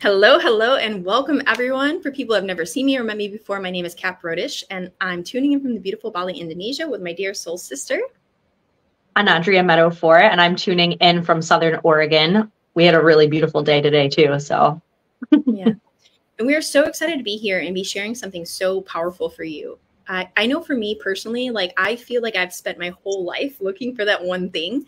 Hello, hello, and welcome everyone. For people who have never seen me or met me before, my name is Kat Brodish, and I'm tuning in from the beautiful Bali, Indonesia with my dear soul sister. I'm Andrea Meadow for it, and I'm tuning in from Southern Oregon. We had a really beautiful day today too, so. Yeah. And we are so excited to be here and be sharing something so powerful for you. I know for me personally, I feel like I've spent my whole life looking for that one thing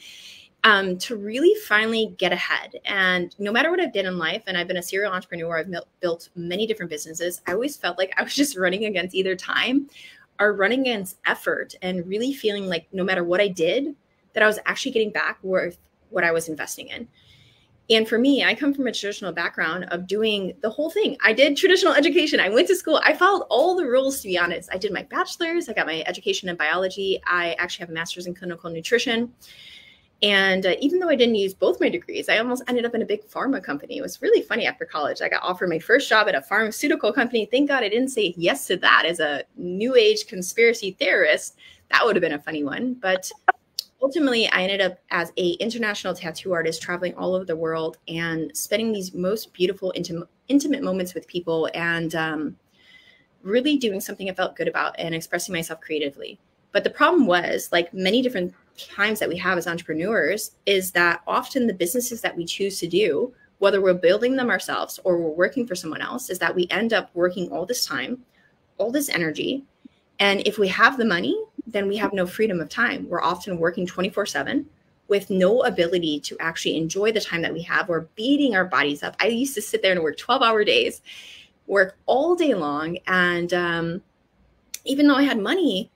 to really finally get ahead. And no matter what I've done in life, and I've been a serial entrepreneur, I've built many different businesses, I always felt like I was just running against either time or running against effort and really feeling like no matter what I did, that I was actually getting back worth what I was investing in. And for me, I come from a traditional background of doing the whole thing. I did traditional education. I went to school. I followed all the rules, to be honest. I did my bachelor's. I got my education in biology. I actually have a master's in clinical nutrition. And even though I didn't use both my degrees, I almost ended up in a big pharma company. It was really funny after college. I got offered my first job at a pharmaceutical company. Thank God I didn't say yes to that as a new age conspiracy theorist. That would have been a funny one. But ultimately, I ended up as an international tattoo artist, traveling all over the world and spending these most beautiful, intimate moments with people and really doing something I felt good about and expressing myself creatively. But the problem was, like many different times that we have as entrepreneurs, is that often the businesses that we choose to do, whether we're building them ourselves or we're working for someone else, is that we end up working all this time, all this energy. And if we have the money, then we have no freedom of time. We're often working 24/7 with no ability to actually enjoy the time that we have. We're beating our bodies up. I used to sit there and work 12-hour days, work all day long. And even though I had money,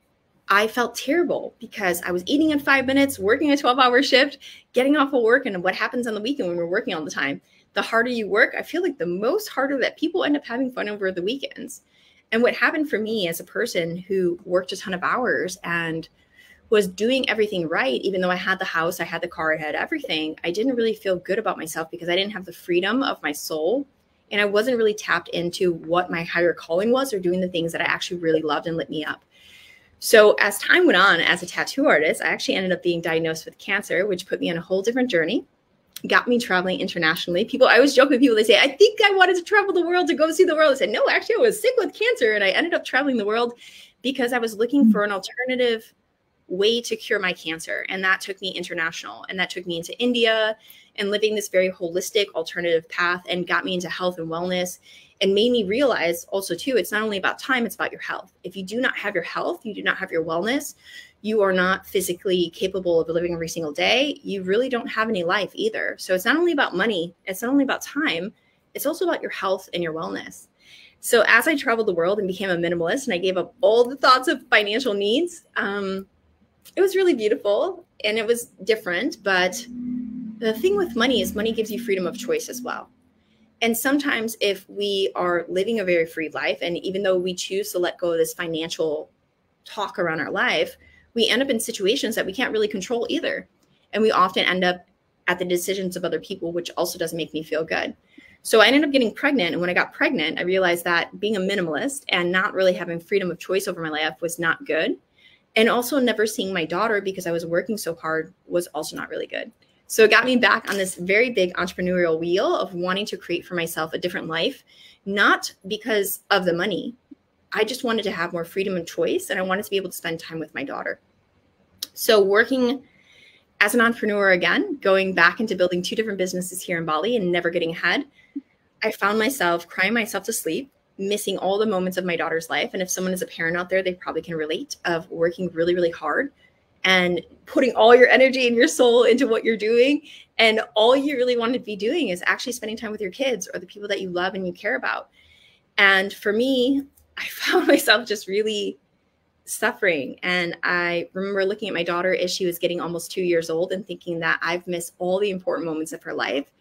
I felt terrible because I was eating in 5 minutes, working a 12-hour shift, getting off of work. And what happens on the weekend when we're working all the time? The harder you work, I feel like the most harder that people end up having fun over the weekends. And what happened for me as a person who worked a ton of hours and was doing everything right, even though I had the house, I had the car, I had everything, I didn't really feel good about myself because I didn't have the freedom of my soul. And I wasn't really tapped into what my higher calling was or doing the things that I actually really loved and lit me up. So as time went on, as a tattoo artist, I actually ended up being diagnosed with cancer, which put me on a whole different journey, got me traveling internationally. I always joke with people, they say, I think I wanted to travel the world to go see the world. I said, no, actually I was sick with cancer. And I ended up traveling the world because I was looking for an alternative way to cure my cancer. And that took me international. And that took me into India and living this very holistic alternative path and got me into health and wellness and made me realize also too, it's not only about time, it's about your health. If you do not have your health, you do not have your wellness, you are not physically capable of living every single day, you really don't have any life either. So it's not only about money, it's not only about time, it's also about your health and your wellness. So as I traveled the world and became a minimalist and I gave up all the thoughts of financial needs, it was really beautiful and it was different. But the thing with money is money gives you freedom of choice as well. And sometimes if we are living a very free life, and even though we choose to let go of this financial talk around our life, we end up in situations that we can't really control either. And we often end up at the decisions of other people, which also doesn't make me feel good. So I ended up getting pregnant. And when I got pregnant, I realized that being a minimalist and not really having freedom of choice over my life was not good. And also never seeing my daughter because I was working so hard was also not really good. So it got me back on this very big entrepreneurial wheel of wanting to create for myself a different life, not because of the money. I just wanted to have more freedom and choice, and I wanted to be able to spend time with my daughter. So working as an entrepreneur again, going back into building 2 different businesses here in Bali and never getting ahead, I found myself crying myself to sleep, missing all the moments of my daughter's life. And if someone is a parent out there, they probably can relate, of working really, really hard and putting all your energy and your soul into what you're doing. And all you really want to be doing is actually spending time with your kids or the people that you love and you care about. And for me, I found myself just really suffering. And I remember looking at my daughter as she was getting almost 2 years old and thinking that I've missed all the important moments of her life.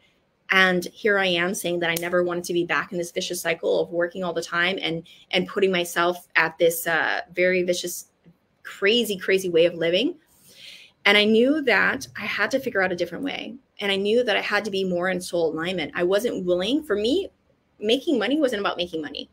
And here I am saying that I never wanted to be back in this vicious cycle of working all the time and putting myself at this very vicious, crazy way of living. And I knew that I had to figure out a different way. And I knew that I had to be more in soul alignment. I wasn't willing. For me, making money wasn't about making money.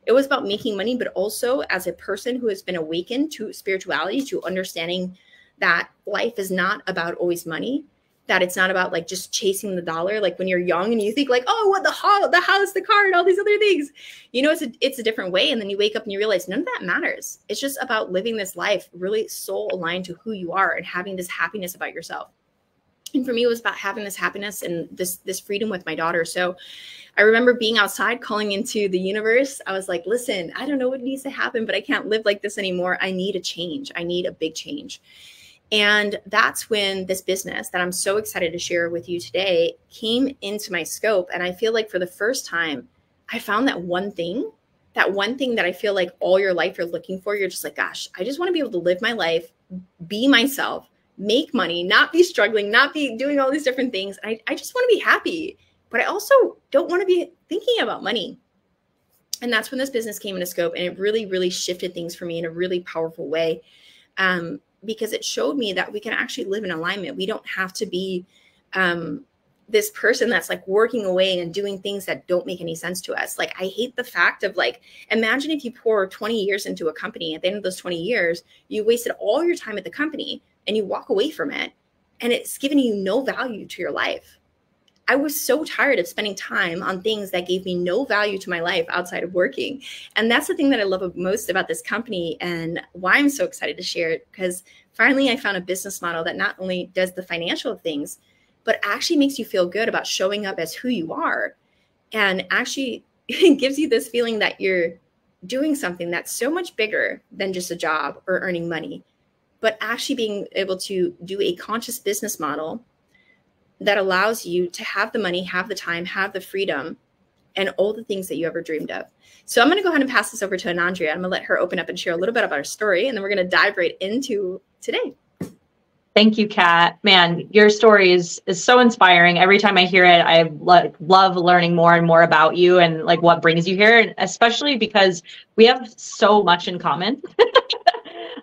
It was about making money, but also as a person who has been awakened to spirituality, to understanding that life is not about always money. that it's not about like just chasing the dollar. Like when you're young and you think like, oh, what the house, the car, and all these other things, you know, it's a different way. And then you wake up and you realize none of that matters. It's just about living this life really soul aligned to who you are and having this happiness about yourself. And for me, it was about having this happiness and this freedom with my daughter. So I remember being outside, calling into the universe. I was like, listen, I don't know what needs to happen, but I can't live like this anymore. I need a change. I need a big change. And that's when this business that I'm so excited to share with you today came into my scope. And I feel like for the first time, I found that one thing that I feel like all your life you're looking for. You're just like, gosh, I just want to be able to live my life, be myself, make money, not be struggling, not be doing all these different things. I just want to be happy, but I also don't want to be thinking about money. And that's when this business came into scope, and it really, really shifted things for me in a really powerful way. Because it showed me that we can actually live in alignment. We don't have to be this person that's like working away and doing things that don't make any sense to us. Like, I hate the fact of like, imagine if you pour 20 years into a company. At the end of those 20 years, you wasted all your time at the company and you walk away from it and it's given you no value to your life. I was so tired of spending time on things that gave me no value to my life outside of working. And that's the thing that I love most about this company and why I'm so excited to share it, because finally I found a business model that not only does the financial things, but actually makes you feel good about showing up as who you are, and actually gives you this feeling that you're doing something that's so much bigger than just a job or earning money, but actually being able to do a conscious business model that allows you to have the money, have the time, have the freedom, and all the things that you ever dreamed of. So I'm going to go ahead and pass this over to Anandria. I'm going to let her open up and share a little bit about her story, and then we're going to dive right into today. Thank you, Kat. Man, your story is so inspiring. Every time I hear it, I love learning more and more about you and like what brings you here, and especially because we have so much in common.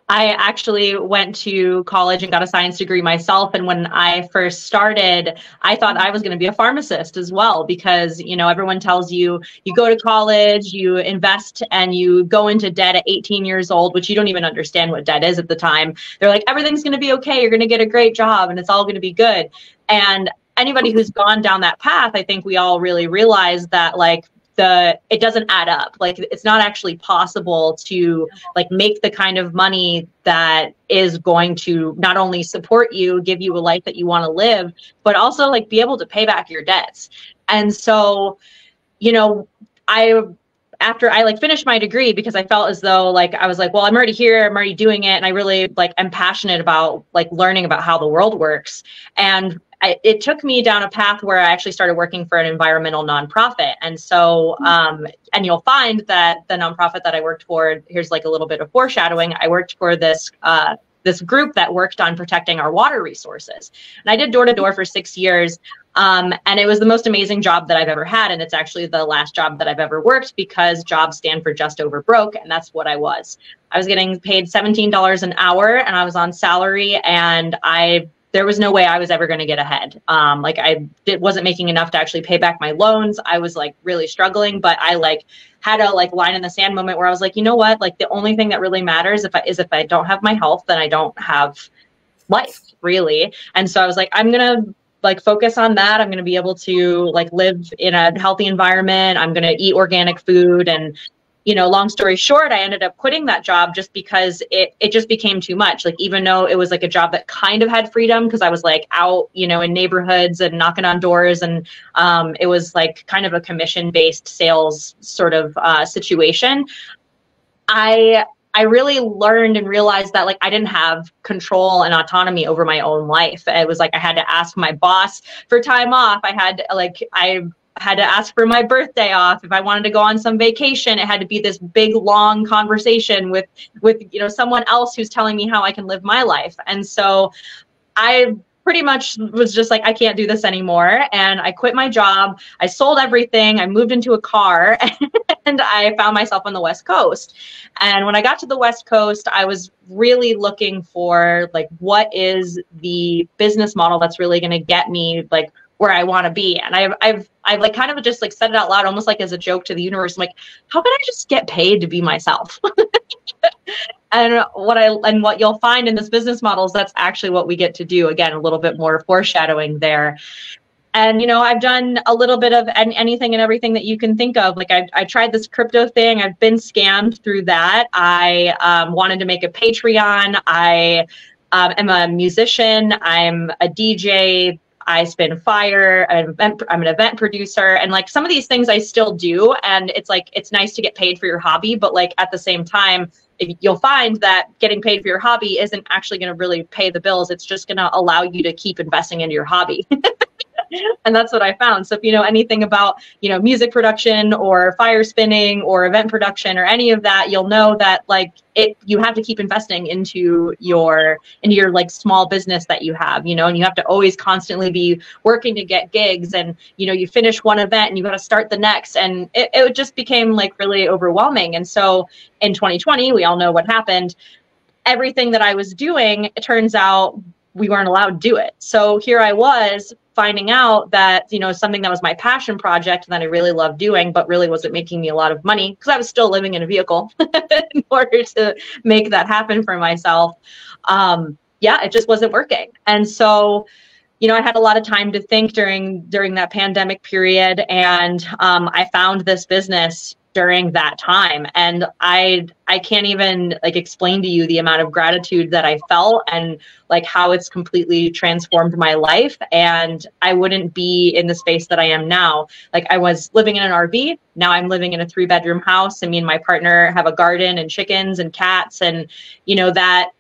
I actually went to college and got a science degree myself. And when I first started, I thought I was going to be a pharmacist as well, because, you know, everyone tells you, you go to college, you invest, and you go into debt at 18 years old, which you don't even understand what debt is at the time. They're like, everything's going to be okay. You're going to get a great job and it's all going to be good. And anybody who's gone down that path, I think we all really realize that, like, it doesn't add up. Like, it's not actually possible to like make the kind of money that is going to not only support you, give you a life that you want to live, but also like be able to pay back your debts. And so, you know, after I like finished my degree, because I felt as though like, I was like, well, I'm already here, I'm already doing it. And I really like, am passionate about like learning about how the world works. And it took me down a path where I actually started working for an environmental nonprofit. And so, and you'll find that the nonprofit that I worked for, here's like a little bit of foreshadowing. I worked for this group that worked on protecting our water resources. And I did door to door for 6 years. And it was the most amazing job that I've ever had. And it's actually the last job that I've ever worked, because jobs stand for just over broke. And that's what I was. I was getting paid $17 an hour and I was on salary, and there was no way I was ever going to get ahead. Like it wasn't making enough to actually pay back my loans. I was like really struggling, but I like had a like line in the sand moment where I was like, you know what? Like the only thing that really matters if I don't have my health, then I don't have life really. And so I was like, I'm going to like focus on that. I'm going to be able to like live in a healthy environment. I'm going to eat organic food. And you know, long story short, I ended up quitting that job just because it just became too much. Like, even though it was like a job that kind of had freedom, because I was like out, you know, in neighborhoods and knocking on doors, and it was like kind of a commission-based sales sort of situation. I really learned and realized that like I didn't have control and autonomy over my own life. It was like I had to ask my boss for time off. I had to ask for my birthday off. If I wanted to go on some vacation, it had to be this big, long conversation with, you know, someone else who's telling me how I can live my life. And so I pretty much was just like, I can't do this anymore. And I quit my job. I sold everything. I moved into a car and I found myself on the West Coast. And when I got to the West Coast, I was really looking for like, what is the business model that's really going to get me like where I want to be. And I've like kind of just like said it out loud, almost like as a joke to the universe. I'm like, how can I just get paid to be myself? And what you'll find in this business model is that's actually what we get to do. Again, a little bit more foreshadowing there. And, I've done a little bit of anything and everything that you can think of. Like I tried this crypto thing. I've been scammed through that. I wanted to make a Patreon. I am a musician. I'm a DJ. I spin fire. I'm an event producer. And like some of these things I still do. And it's like, it's nice to get paid for your hobby. But like at the same time, you'll find that getting paid for your hobby isn't actually going to really pay the bills. It's just going to allow you to keep investing into your hobby. And that's what I found. So if you know anything about, music production or fire spinning or event production or any of that, you'll know that like you have to keep investing into your like small business that you have, and you have to always constantly be working to get gigs, and, you finish one event and you got to start the next. And it just became like really overwhelming. And so in 2020, we all know what happened. Everything that I was doing, it turns out we weren't allowed to do it. So here I was finding out that, something that was my passion project that I really loved doing, but really wasn't making me a lot of money because I was still living in a vehicle in order to make that happen for myself. It just wasn't working. And so, I had a lot of time to think during that pandemic period. And I found this business during that time. And I can't even like explain to you the amount of gratitude that I felt and like how it's completely transformed my life. And I wouldn't be in the space that I am now. Like I was living in an RV. Now I'm living in a 3-bedroom house. And me and my partner have a garden and chickens and cats. And, that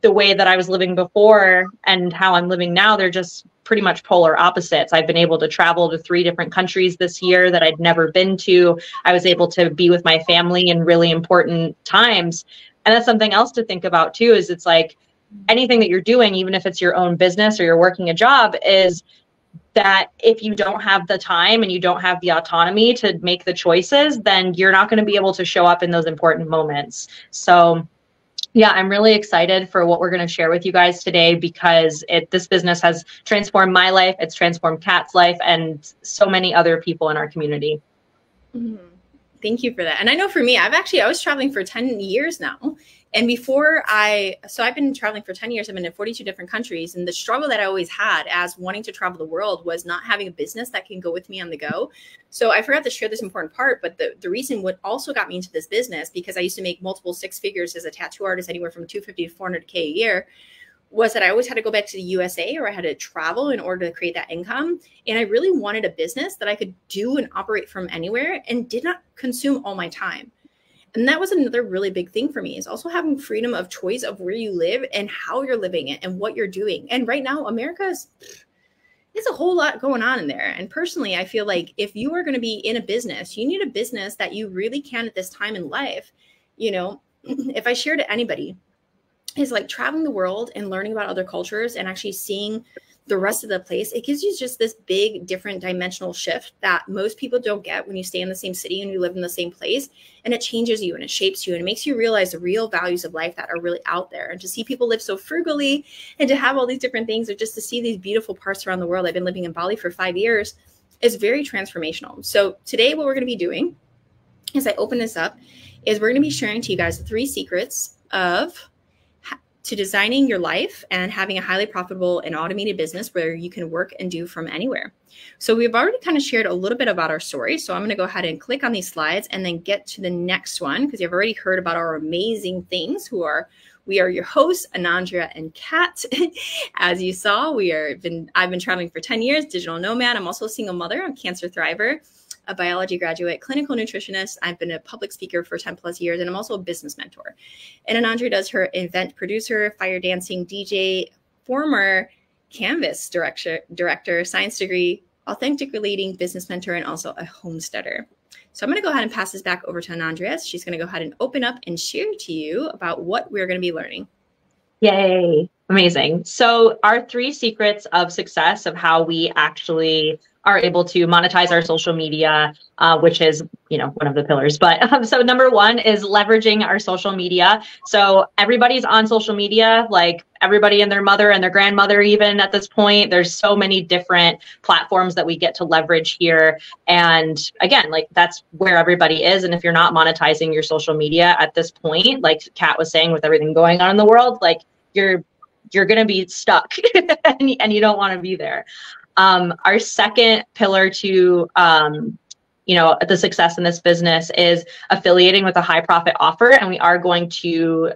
the way that I was living before and how I'm living now, they're just pretty much polar opposites. I've been able to travel to 3 different countries this year that I'd never been to. I was able to be with my family in really important times. And that's something else to think about too, is it's like anything that you're doing, even if it's your own business or you're working a job, is that if you don't have the time and you don't have the autonomy to make the choices, then you're not going to be able to show up in those important moments. So yeah, I'm really excited for what we're going to share with you guys today, because this business has transformed my life. It's transformed Kat's life and so many other people in our community. Mm-hmm. Thank you for that. And I know for me, I was traveling for 10 years now. And I've been traveling for 10 years. I've been in 42 different countries. And the struggle that I always had as wanting to travel the world was not having a business that can go with me on the go. So I forgot to share this important part, but the reason what also got me into this business, because I used to make multiple 6 figures as a tattoo artist, anywhere from 250 to 400K a year, was that I always had to go back to the USA, or I had to travel in order to create that income. And I really wanted a business that I could do and operate from anywhere and did not consume all my time. And that was another really big thing for me, is also having freedom of choice of where you live and how you're living it and what you're doing. And right now, America's, there's a whole lot going on in there. And personally, I feel like if you are going to be in a business, you need a business that you really can at this time in life. If I share to anybody, is like traveling the world and learning about other cultures and actually seeing the rest of the place, it gives you just this big, different dimensional shift that most people don't get when you stay in the same city and you live in the same place. And it changes you and it shapes you and it makes you realize the real values of life that are really out there. And to see people live so frugally and to have all these different things, or just to see these beautiful parts around the world. I've been living in Bali for 5 years. Is very transformational. So today what we're going to be doing, as I open this up, is we're going to be sharing to you guys the 3 secrets to designing your life and having a highly profitable and automated business where you can work and do from anywhere. So we've already kind of shared a little bit about our story. So I'm going to go ahead and click on these slides and then get to the next one, because you've already heard about our amazing things we are your hosts, Anandria and Kat. As you saw, I've been traveling for 10 years, digital nomad. I'm also a single mother, a cancer thriver, a biology graduate, clinical nutritionist. I've been a public speaker for 10 plus years, and I'm also a business mentor. And Anandria does her event producer, fire dancing, DJ, former Canvas director, science degree, authentic leading business mentor, and also a homesteader. So I'm going to go ahead and pass this back over to Anandria. She's going to go ahead and open up and share to you about what we're going to be learning. Yay. Amazing. So our 3 secrets of success of how we actually are able to monetize our social media, which is, one of the pillars. But so number 1 is leveraging our social media. So everybody's on social media. Like everybody and their mother and their grandmother, even at this point. There's so many different platforms that we get to leverage here. And again, like that's where everybody is. And if you're not monetizing your social media at this point, like Kat was saying, with everything going on in the world, like you're going to be stuck and you don't want to be there. Our second pillar to, the success in this business is affiliating with a high profit offer. And we are going to,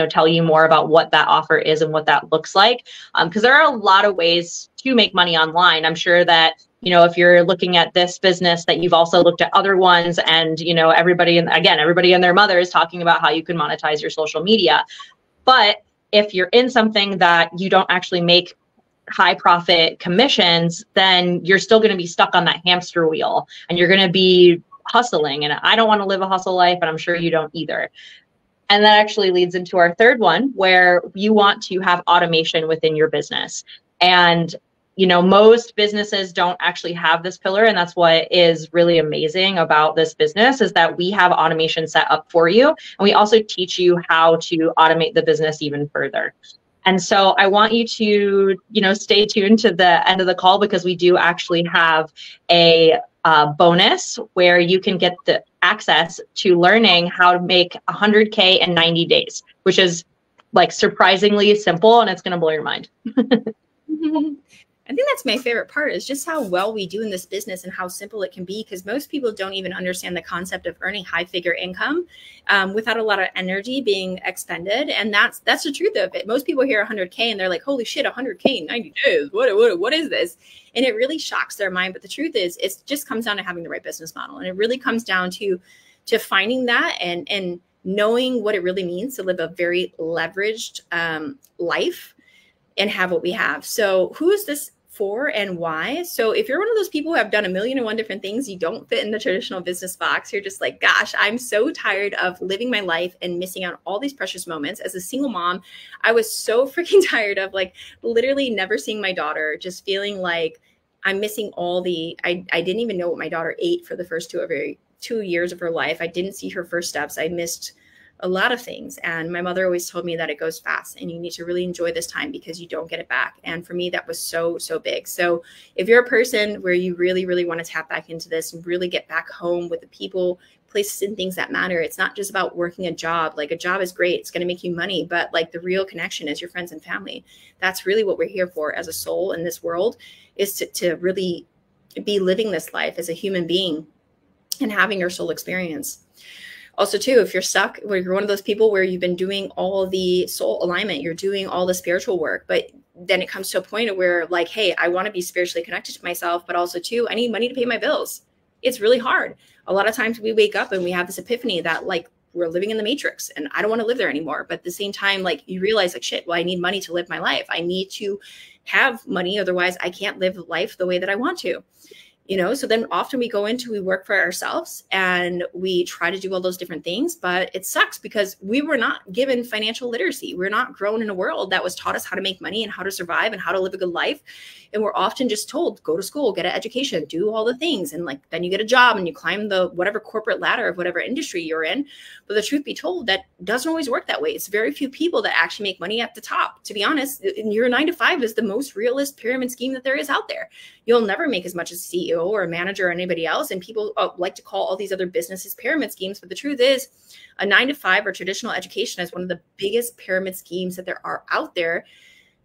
tell you more about what that offer is and what that looks like. Because there are a lot of ways to make money online. I'm sure that, if you're looking at this business, that you've also looked at other ones, and, everybody and their mother is talking about how you can monetize your social media. But if you're in something that you don't actually make high profit commissions, then you're still going to be stuck on that hamster wheel and you're going to be hustling. And I don't want to live a hustle life, and I'm sure you don't either. And that actually leads into our third one, where you want to have automation within your business. And, most businesses don't actually have this pillar. And that's what is really amazing about this business, is that we have automation set up for you. And we also teach you how to automate the business even further. And so I want you to, stay tuned to the end of the call, because we do actually have a bonus where you can get the access to learning how to make 100K in 90 days, which is like surprisingly simple, and it's going to blow your mind. I think that's my favorite part, is just how well we do in this business and how simple it can be, because most people don't even understand the concept of earning high figure income without a lot of energy being expended. And that's the truth of it. Most people hear 100K and they're like, holy shit, 100K in 90 days. What is this? And it really shocks their mind. But the truth is, it just comes down to having the right business model. And it really comes down to finding that and knowing what it really means to live a very leveraged life and have what we have. So who is this for and why? So if you're one of those people who have done 1,000,001 different things, you don't fit in the traditional business box. You're just like, gosh, I'm so tired of living my life and missing out on all these precious moments. As a single mom, I was so freaking tired of like literally never seeing my daughter, just feeling like I'm missing all I didn't even know what my daughter ate for the first 2 years of her life. I didn't see her first steps. I missed a lot of things. And my mother always told me that it goes fast and you need to really enjoy this time because you don't get it back. And for me, that was so, so big. So if you're a person where you really, really want to tap back into this and really get back home with the people, places, and things that matter, it's not just about working a job. Like a job is great. It's going to make you money, but like the real connection is your friends and family. That's really what we're here for as a soul in this world, is to really be living this life as a human being and having your soul experience. Also, too, if you're stuck, where you're one of those people where you've been doing all the soul alignment, you're doing all the spiritual work, but then it comes to a point where like, hey, I want to be spiritually connected to myself, but also too, I need money to pay my bills. It's really hard. A lot of times we wake up and we have this epiphany that like we're living in the matrix and I don't want to live there anymore. But at the same time, like you realize like, shit, well, I need money to live my life. I need to have money. Otherwise I can't live life the way that I want to. So then often we work for ourselves and we try to do all those different things, but it sucks because we were not given financial literacy. We're not grown in a world that was taught us how to make money and how to survive and how to live a good life. And we're often just told, go to school, get an education, do all the things. And like, then you get a job and you climb the whatever corporate ladder of whatever industry you're in. But the truth be told, that doesn't always work that way. It's very few people that actually make money at the top. To be honest, your 9-to-5 is the most realist pyramid scheme that there is out there. You'll never make as much as a CEO or a manager or anybody else. And people like to call all these other businesses pyramid schemes. But the truth is, a 9-to-5 or traditional education is one of the biggest pyramid schemes that there are out there,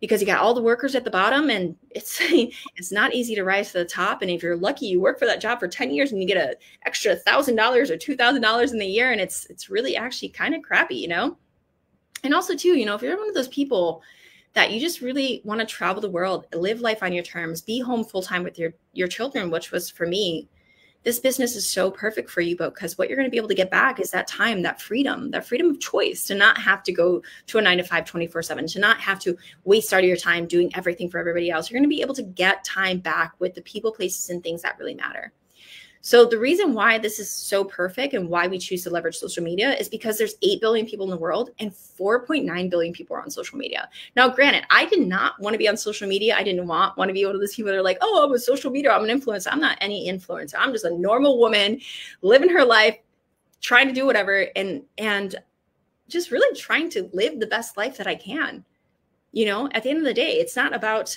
because you got all the workers at the bottom and it's not easy to rise to the top. And if you're lucky, you work for that job for 10 years and you get an extra $1,000 or $2,000 in the year. And it's really actually kind of crappy, And also too, if you're one of those people that you just really want to travel the world, live life on your terms, be home full time with your children, which was for me, this business is so perfect for you, because what you're going to be able to get back is that time, that freedom of choice, to not have to go to a 9-to-5 24/7, to not have to waste all of your time doing everything for everybody else. You're going to be able to get time back with the people, places, and things that really matter. So the reason why this is so perfect and why we choose to leverage social media is because there's 8 billion people in the world and 4.9 billion people are on social media. Now, granted, I did not want to be on social media. I didn't want to be one of those people that are like, oh, I'm a social media, I'm an influencer. I'm not any influencer. I'm just a normal woman living her life, trying to do whatever, and just really trying to live the best life that I can. You know, at the end of the day, it's not about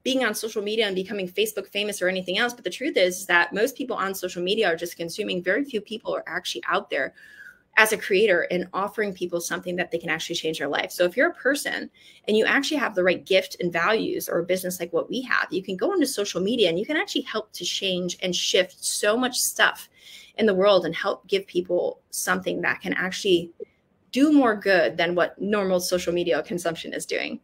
being on social media and becoming Facebook famous or anything else. But the truth is that most people on social media are just consuming. Very few people are actually out there as a creator and offering people something that they can actually change their life. So if you're a person and you actually have the right gift and values, or a business like what we have, you can go into social media and you can actually help to change and shift so much stuff in the world and help give people something that can actually do more good than what normal social media consumption is doing.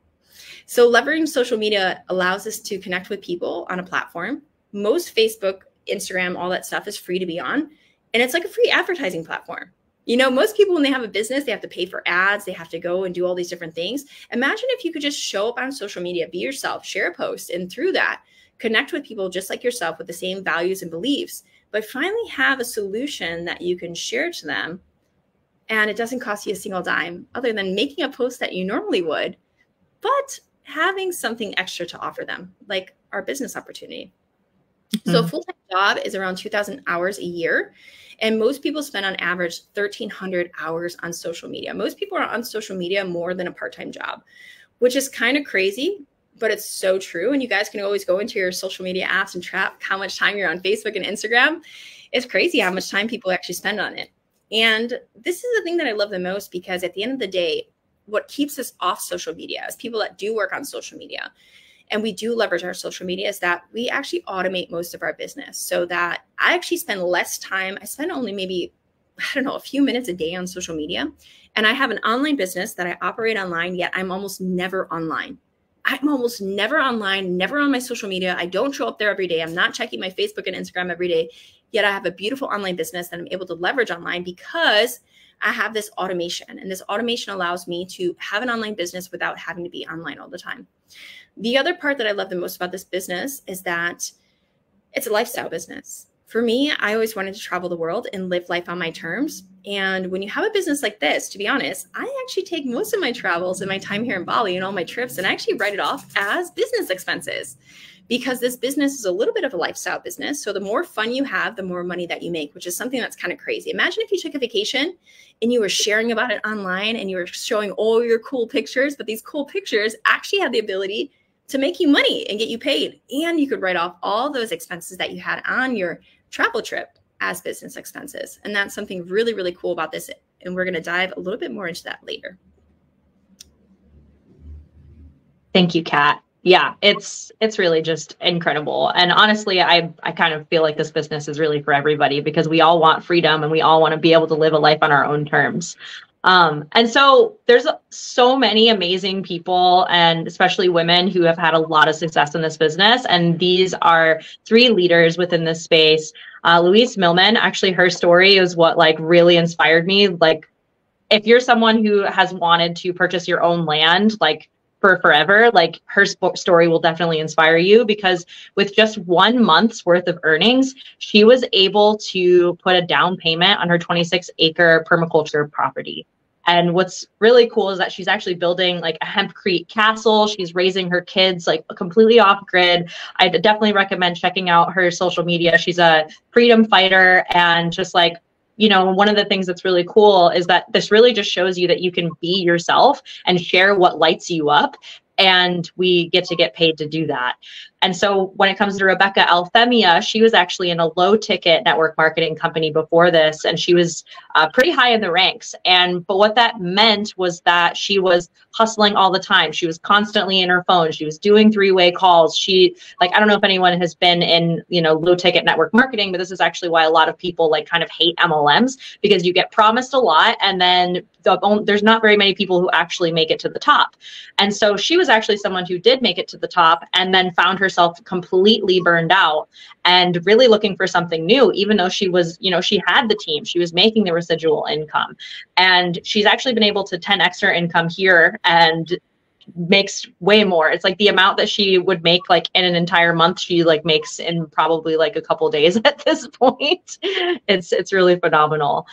So leveraging social media allows us to connect with people on a platform. Most Facebook, Instagram, all that stuff is free to be on. And it's like a free advertising platform. You know, most people, when they have a business, they have to pay for ads. They have to go and do all these different things. Imagine if you could just show up on social media, be yourself, share a post, and through that, connect with people just like yourself with the same values and beliefs, but finally have a solution that you can share to them. And it doesn't cost you a single dime other than making a post that you normally would, but having something extra to offer them, like our business opportunity. Mm-hmm. So a full-time job is around 2,000 hours a year. And most people spend on average 1,300 hours on social media. Most people are on social media more than a part-time job, which is kind of crazy, but it's so true. And you guys can always go into your social media apps and track how much time you're on Facebook and Instagram. It's crazy how much time people actually spend on it. And this is the thing that I love the most, because at the end of the day, what keeps us off social media as people that do work on social media, and we do leverage our social media, is that we actually automate most of our business so that I actually spend less time. I spend only maybe, I don't know, a few minutes a day on social media. And I have an online business that I operate online, yet I'm almost never online. I'm almost never online, never on my social media. I don't show up there every day. I'm not checking my Facebook and Instagram every day. Yet I have a beautiful online business that I'm able to leverage online because I have this automation. And this automation allows me to have an online business without having to be online all the time. The other part that I love the most about this business is that it's a lifestyle business. For me, I always wanted to travel the world and live life on my terms. And when you have a business like this, to be honest, I actually take most of my travels and my time here in Bali and all my trips and I actually write it off as business expenses, because this business is a little bit of a lifestyle business. So the more fun you have, the more money that you make, which is something that's kind of crazy. Imagine if you took a vacation and you were sharing about it online and you were showing all your cool pictures, but these cool pictures actually had the ability to make you money and get you paid. And you could write off all those expenses that you had on your travel trip as business expenses. And that's something really, really cool about this. And we're going to dive a little bit more into that later. Thank you, Kat. Yeah, it's really just incredible. And honestly, I kind of feel like this business is really for everybody, because we all want freedom and we all want to be able to live a life on our own terms. And so there's so many amazing people, and especially women, who have had a lot of success in this business. And these are three leaders within this space. Louise Millman, actually, her story is what like really inspired me. Like, if you're someone who has wanted to purchase your own land, like for forever, like her story will definitely inspire you, because with just 1 month's worth of earnings, she was able to put a down payment on her 26-acre permaculture property. And what's really cool is that she's actually building like a hempcrete castle. She's raising her kids like completely off grid. I definitely recommend checking out her social media. She's a freedom fighter, and just like, you know, one of the things that's really cool is that this really just shows you that you can be yourself and share what lights you up. And we get to get paid to do that. And so when it comes to Rebecca Althemia, she was actually in a low ticket network marketing company before this, and she was pretty high in the ranks. But what that meant was that she was hustling all the time. She was constantly in her phone. She was doing three-way calls. I don't know if anyone has been in, low ticket network marketing, but this is actually why a lot of people like kind of hate MLMs, because you get promised a lot and then there's not very many people who actually make it to the top. And so she was actually someone who did make it to the top and then found herself completely burned out and really looking for something new, even though she was, she had the team, she was making the residual income. And she's actually been able to 10x her income here and makes way more. It's like the amount that she would make like in an entire month, she like makes in probably like a couple days at this point. It's really phenomenal.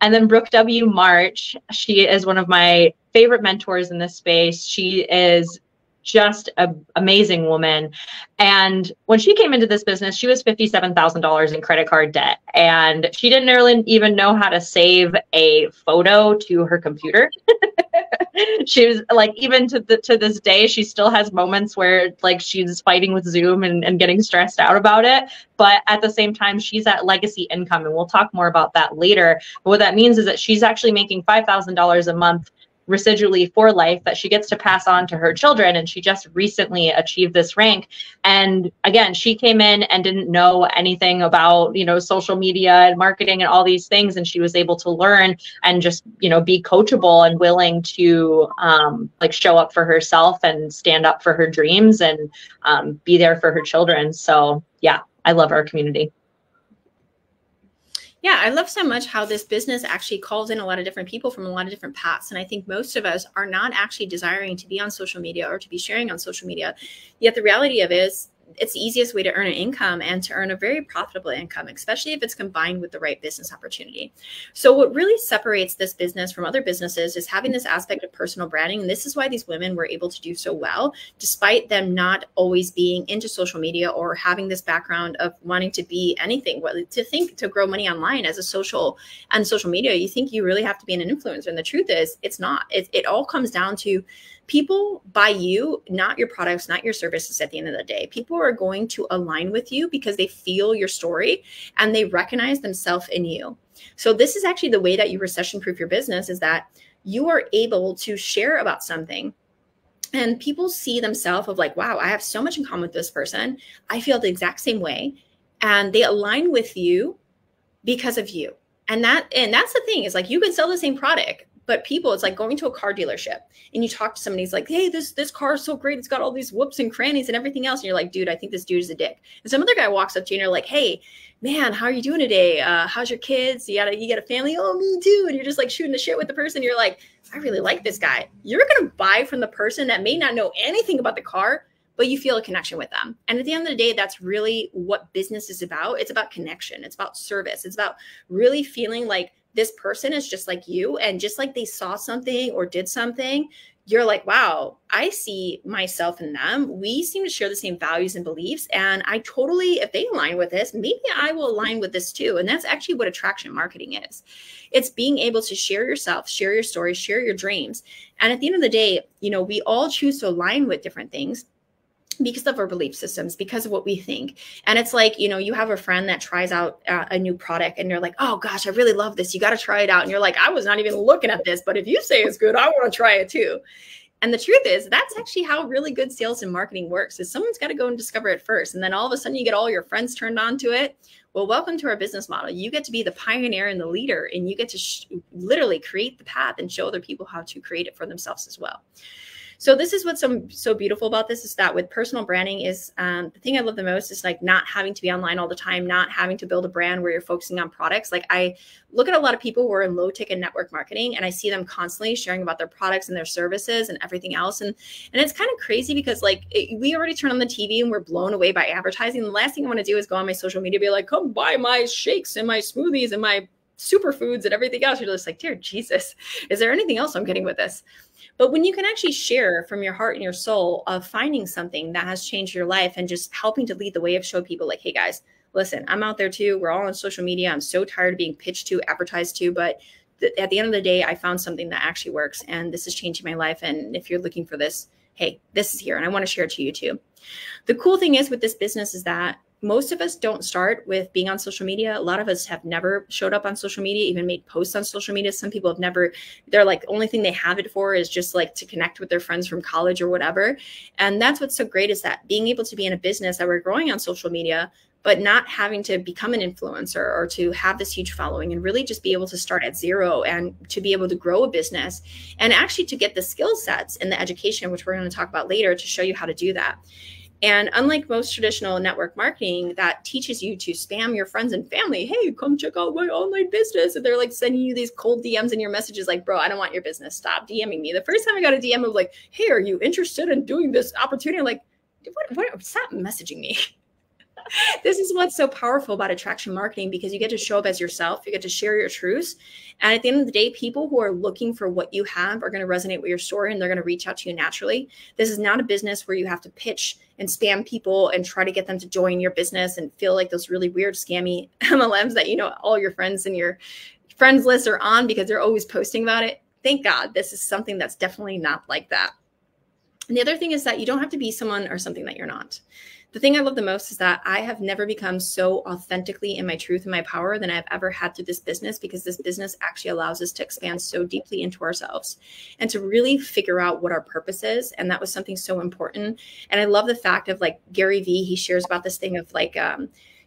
And then Brooke W. March, she is one of my favorite mentors in this space. She is just an amazing woman. And when she came into this business, she was $57,000 in credit card debt. And she didn't really even know how to save a photo to her computer. She was like, even to this day, she still has moments where like she's fighting with Zoom and getting stressed out about it. But at the same time, she's at legacy income, and we'll talk more about that later. But what that means is that she's actually making $5,000 a month residually for life that she gets to pass on to her children. And she just recently achieved this rank. And again, she came in and didn't know anything about, you know, social media and marketing and all these things. And she was able to learn and just, you know, be coachable and willing to like show up for herself and stand up for her dreams and be there for her children. So yeah, I love our community. Yeah, I love so much how this business actually calls in a lot of different people from a lot of different paths. And I think most of us are not actually desiring to be on social media or to be sharing on social media. Yet the reality of it is it's the easiest way to earn an income and to earn a very profitable income, especially if it's combined with the right business opportunity. So what really separates this business from other businesses is having this aspect of personal branding. And this is why these women were able to do so well, despite them not always being into social media or having this background of wanting to be anything. To grow money online as a social media, you think you really have to be an influencer. And the truth is it's not. It all comes down to people buy you, not your products, not your services at the end of the day. People are going to align with you because they feel your story and they recognize themselves in you. So this is actually the way that you recession-proof your business, is that you are able to share about something and people see themselves of like, wow, I have so much in common with this person. I feel the exact same way. And they align with you because of you. And that's the thing, is like, you can sell the same product, but people, it's like going to a car dealership and you talk to somebody who's like, hey, this car is so great. It's got all these whoops and crannies and everything else. And you're like, dude, I think this dude is a dick. And some other guy walks up to you and you're like, hey, man, how are you doing today? How's your kids? You got a family? Oh, me too. And you're just like shooting the shit with the person. You're like, I really like this guy. You're going to buy from the person that may not know anything about the car, but you feel a connection with them. And at the end of the day, that's really what business is about. It's about connection. It's about service. It's about really feeling like this person is just like you, and just like they saw something or did something, you're like, wow, I see myself in them. We seem to share the same values and beliefs. And I totally, if they align with this, maybe I will align with this too. And that's actually what attraction marketing is. It's being able to share yourself, share your story, share your dreams. And at the end of the day, you know, we all choose to align with different things because of our belief systems, because of what we think. And it's like, you know, you have a friend that tries out a new product and you're like, oh gosh, I really love this. You got to try it out. And you're like, I was not even looking at this, but if you say it's good, I want to try it too. And the truth is, that's actually how really good sales and marketing works, is someone's got to go and discover it first. And then all of a sudden you get all your friends turned on to it. Well, welcome to our business model. You get to be the pioneer and the leader, and you get to literally create the path and show other people how to create it for themselves as well. So this is what's so beautiful about this, is that with personal branding is the thing I love the most is like not having to be online all the time, not having to build a brand where you're focusing on products. Like I look at a lot of people who are in low ticket network marketing, and I see them constantly sharing about their products and their services and everything else. And it's kind of crazy because like we already turn on the TV and we're blown away by advertising. The last thing I want to do is go on my social media and be like, come buy my shakes and my smoothies and my superfoods and everything else. You're just like, dear Jesus, is there anything else I'm getting with this? But when you can actually share from your heart and your soul of finding something that has changed your life and just helping to lead the way of show people like, hey guys, listen, I'm out there too. We're all on social media. I'm so tired of being pitched to, advertised to, but at the end of the day, I found something that actually works, and this is changing my life. And if you're looking for this, hey, this is here, and I want to share it to you too. The cool thing is with this business is that most of us don't start with being on social media. A lot of us have never showed up on social media, even made posts on social media. Some people have never, they're like, the only thing they have it for is just like to connect with their friends from college or whatever. And that's what's so great, is that being able to be in a business that we're growing on social media, but not having to become an influencer or to have this huge following, and really just be able to start at zero and to be able to grow a business, and actually to get the skill sets and the education, which we're going to talk about later, to show you how to do that. And unlike most traditional network marketing that teaches you to spam your friends and family, hey, come check out my online business, and they're like sending you these cold DMs in your messages like, bro, I don't want your business. Stop DMing me. The first time I got a DM of like, hey, are you interested in doing this opportunity? I'm like, what? Stop messaging me. This is what's so powerful about attraction marketing, because you get to show up as yourself, you get to share your truths. And at the end of the day, people who are looking for what you have are going to resonate with your story, and they're going to reach out to you naturally. This is not a business where you have to pitch and spam people and try to get them to join your business and feel like those really weird scammy MLMs that, you know, all your friends and your friends list are on because they're always posting about it. Thank God this is something that's definitely not like that. And the other thing is that you don't have to be someone or something that you're not. The thing I love the most is that I have never become so authentically in my truth and my power than I've ever had through this business, because this business actually allows us to expand so deeply into ourselves and to really figure out what our purpose is. And that was something so important. And I love the fact of, like, Gary Vee, he shares about this thing of like,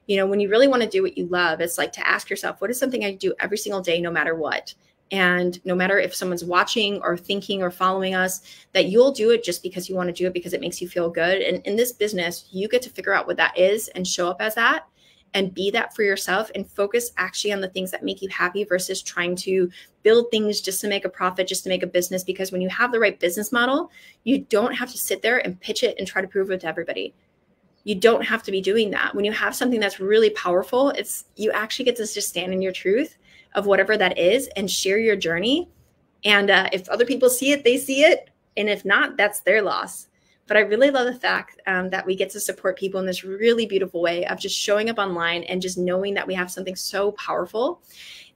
you know, when you really want to do what you love, it's like to ask yourself, what is something I do every single day, no matter what? And no matter if someone's watching or thinking or following us, that you'll do it just because you want to do it, because it makes you feel good. And in this business, you get to figure out what that is and show up as that and be that for yourself, and focus actually on the things that make you happy versus trying to build things just to make a profit, just to make a business. Because when you have the right business model, you don't have to sit there and pitch it and try to prove it to everybody. You don't have to be doing that. When you have something that's really powerful, you actually get to just stand in your truth of whatever that is and share your journey. And if other people see it, they see it. And if not, that's their loss. But I really love the fact that we get to support people in this really beautiful way of just showing up online and just knowing that we have something so powerful,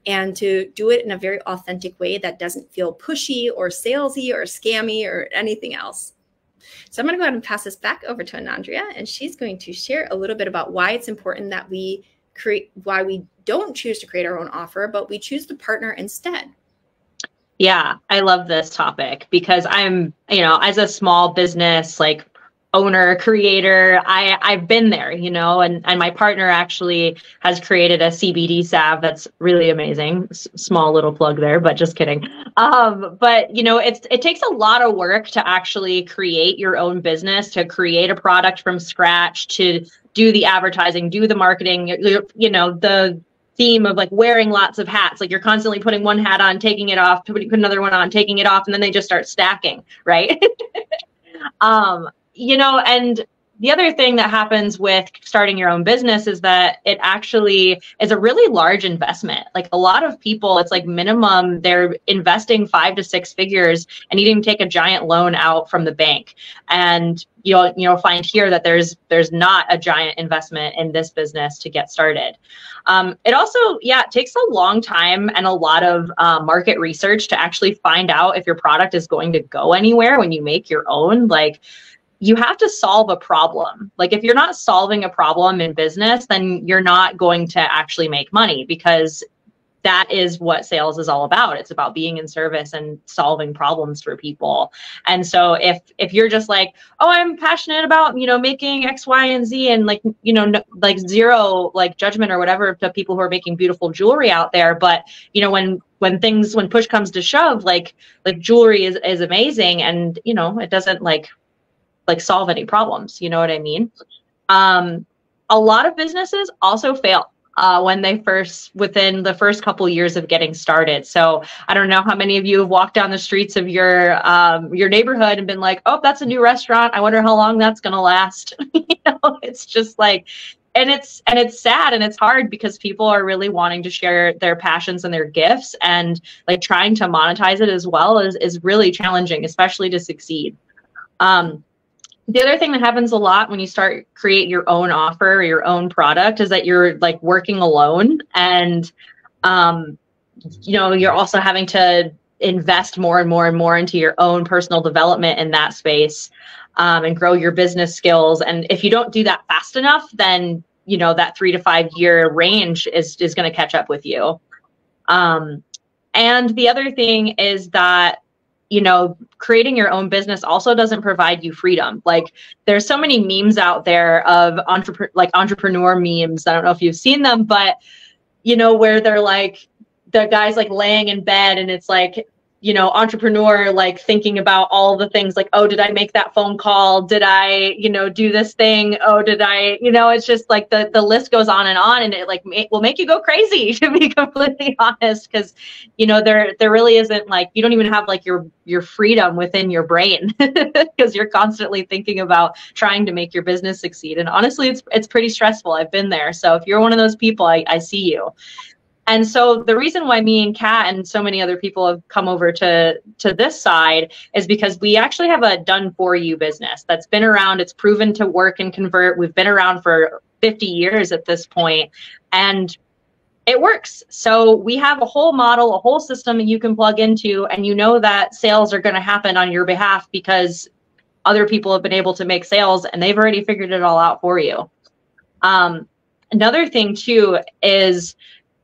and to do it in a very authentic way that doesn't feel pushy or salesy or scammy or anything else. So I'm going to go ahead and pass this back over to Anandria, and she's going to share a little bit about why it's important that we why we don't choose to create our own offer, but we choose to partner instead. Yeah, I love this topic because I'm, you know, as a small business, like, owner, creator, I've been there, you know, and my partner actually has created a CBD salve that's really amazing. Small little plug there, but just kidding. But you know, it takes a lot of work to actually create your own business, to create a product from scratch, to do the advertising, do the marketing, you know, the theme of like wearing lots of hats. Like, you're constantly putting one hat on, taking it off, put another one on, taking it off, and then they just start stacking, right? You know, and the other thing that happens with starting your own business is that it actually is a really large investment. Like, a lot of people, it's like minimum, they're investing 5 to 6 figures and needing to take a giant loan out from the bank. And you'll find here that there's not a giant investment in this business to get started. It also, it takes a long time and a lot of market research to actually find out if your product is going to go anywhere when you make your own. Like, you have to solve a problem. Like, if you're not solving a problem in business, then you're not going to actually make money, because that is what sales is all about. It's about being in service and solving problems for people. And so if you're just like, oh, I'm passionate about, you know, making X, Y, and Z, and like, you know, like zero like judgment or whatever to people who are making beautiful jewelry out there. But, you know, when push comes to shove, like jewelry is amazing, and, you know, it doesn't like solve any problems. You know what I mean? A lot of businesses also fail within the first couple of years of getting started. So I don't know how many of you have walked down the streets of your neighborhood and been like, oh, that's a new restaurant, I wonder how long that's going to last. You know, it's just like, and it's sad and it's hard, because people are really wanting to share their passions and their gifts, and like trying to monetize it as well is really challenging, especially to succeed. The other thing that happens a lot when you create your own offer or your own product is that you're like working alone, and you know, you're also having to invest more and more and more into your own personal development in that space, and grow your business skills. And if you don't do that fast enough, then, you know, that 3 to 5 year range is going to catch up with you. And the other thing is that, you know, creating your own business also doesn't provide you freedom. Like, there's so many memes out there of entrepreneur memes. I don't know if you've seen them, but, you know, where they're like, the guy's like laying in bed, and it's like, you know, entrepreneur, like thinking about all the things like, oh, did I make that phone call? Did I, you know, do this thing? Oh, did I, you know, it's just like the list goes on, and it like will make you go crazy, to be completely honest. Cause you know, there really isn't like, you don't even have like your freedom within your brain because you're constantly thinking about trying to make your business succeed. And honestly, it's pretty stressful. I've been there. So if you're one of those people, I see you. And so the reason why me and Kat and so many other people have come over to this side is because we actually have a done for you business that's been around. It's proven to work and convert. We've been around for 50 years at this point, and it works. So we have a whole model, a whole system that you can plug into, and you know that sales are going to happen on your behalf because other people have been able to make sales and they've already figured it all out for you. Another thing too is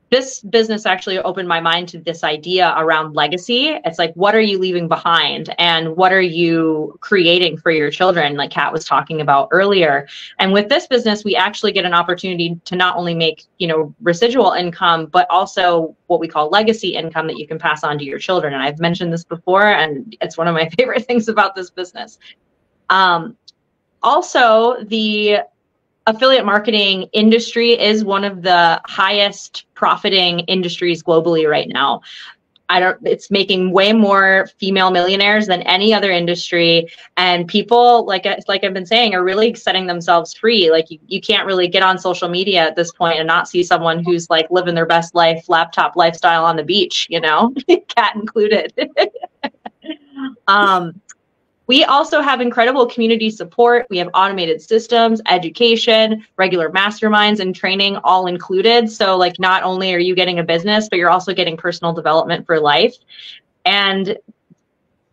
this business actually opened my mind to this idea around legacy. It's like, what are you leaving behind and what are you creating for your children, like Kat was talking about earlier. And with this business, we actually get an opportunity to not only make, you know, residual income, but also what we call legacy income that you can pass on to your children. And I've mentioned this before, and it's one of my favorite things about this business. Also, the affiliate marketing industry is one of the highest profiting industries globally right now. It's making way more female millionaires than any other industry. And people, like I've been saying, are really setting themselves free. Like you can't really get on social media at this point and not see someone who's like living their best life, laptop lifestyle on the beach, you know, Cat included. We also have incredible community support. We have automated systems, education, regular masterminds, and training all included. So like not only are you getting a business, but you're also getting personal development for life. And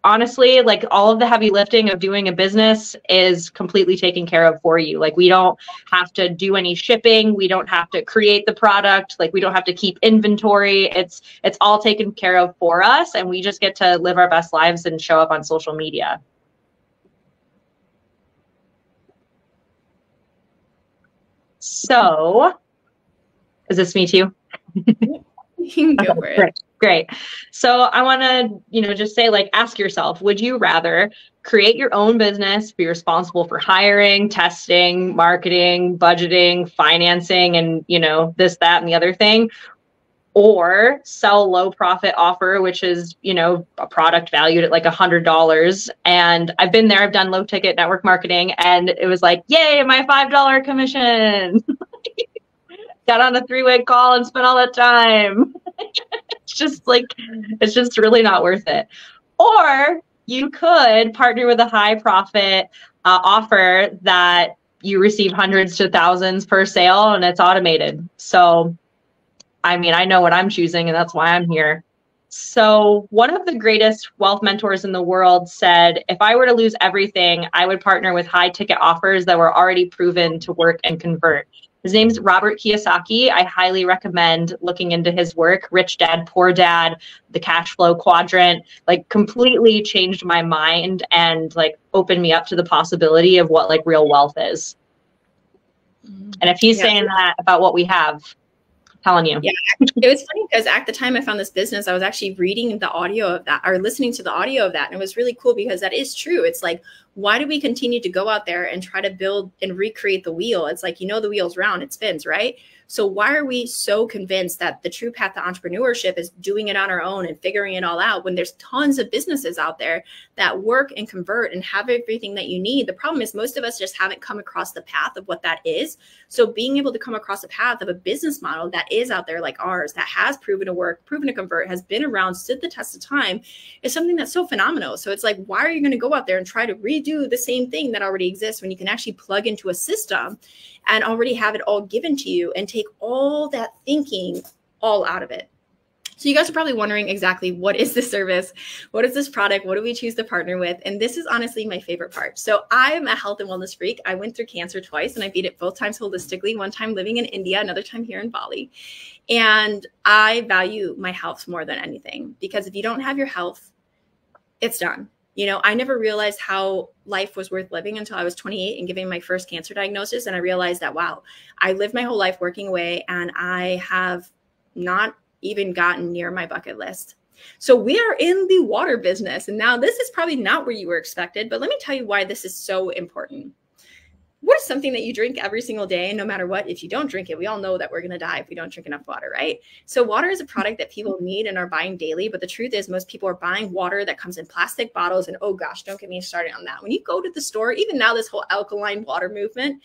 honestly, like all of the heavy lifting of doing a business is completely taken care of for you. Like we don't have to do any shipping. We don't have to create the product. Like we don't have to keep inventory. It's all taken care of for us. And we just get to live our best lives and show up on social media. So, is this me too? You can go for it. Great. So I want to, you know, just say like, ask yourself, would you rather create your own business, be responsible for hiring, testing, marketing, budgeting, financing, and, you know, this, that, and the other thing, or sell low profit offer, which is, you know, a product valued at like $100. And I've been there, I've done low ticket network marketing, and it was like, yay, my $5 commission. Got on a 3-way call and spent all that time. It's just like, it's just really not worth it. Or you could partner with a high profit offer that you receive hundreds to thousands per sale and it's automated. So I mean, I know what I'm choosing, and that's why I'm here. So one of the greatest wealth mentors in the world said, if I were to lose everything, I would partner with high ticket offers that were already proven to work and convert. His name's Robert Kiyosaki. I highly recommend looking into his work. Rich Dad, Poor Dad, The Cash Flow Quadrant, like completely changed my mind and like opened me up to the possibility of what like real wealth is. And if he's saying that about what we have, telling you. Yeah, it was funny because at the time I found this business, I was actually reading the audio of that or listening to the audio of that. And it was really cool because that is true. It's like, why do we continue to go out there and try to build and recreate the wheel? It's like, you know, the wheel's round, it spins, right? So why are we so convinced that the true path to entrepreneurship is doing it on our own and figuring it all out when there's tons of businesses out there that work and convert and have everything that you need? The problem is most of us just haven't come across the path of what that is. So being able to come across the path of a business model that is out there like ours, that has proven to work, proven to convert, has been around, stood the test of time, is something that's so phenomenal. So it's like, why are you going to go out there and try to redo the same thing that already exists when you can actually plug into a system and already have it all given to you and take all that thinking all out of it? So you guys are probably wondering exactly, what is this service? What is this product? What do we choose to partner with? And this is honestly my favorite part. So I'm a health and wellness freak. I went through cancer twice and I beat it both times holistically, one time living in India, another time here in Bali. And I value my health more than anything, because if you don't have your health, it's done. You know, I never realized how life was worth living until I was 28 and giving my first cancer diagnosis. And I realized that, wow, I lived my whole life working away and I have not even gotten near my bucket list So we are in the water business. And now this is probably not where you were expected, but let me tell you why this is so important. What is something that you drink every single day? And no matter what, if you don't drink it, we all know that we're going to die if we don't drink enough water, right? So water is a product that people need and are buying daily. But the truth is most people are buying water that comes in plastic bottles. And oh gosh, don't get me started on that. When you go to the store, even now, this whole alkaline water movement,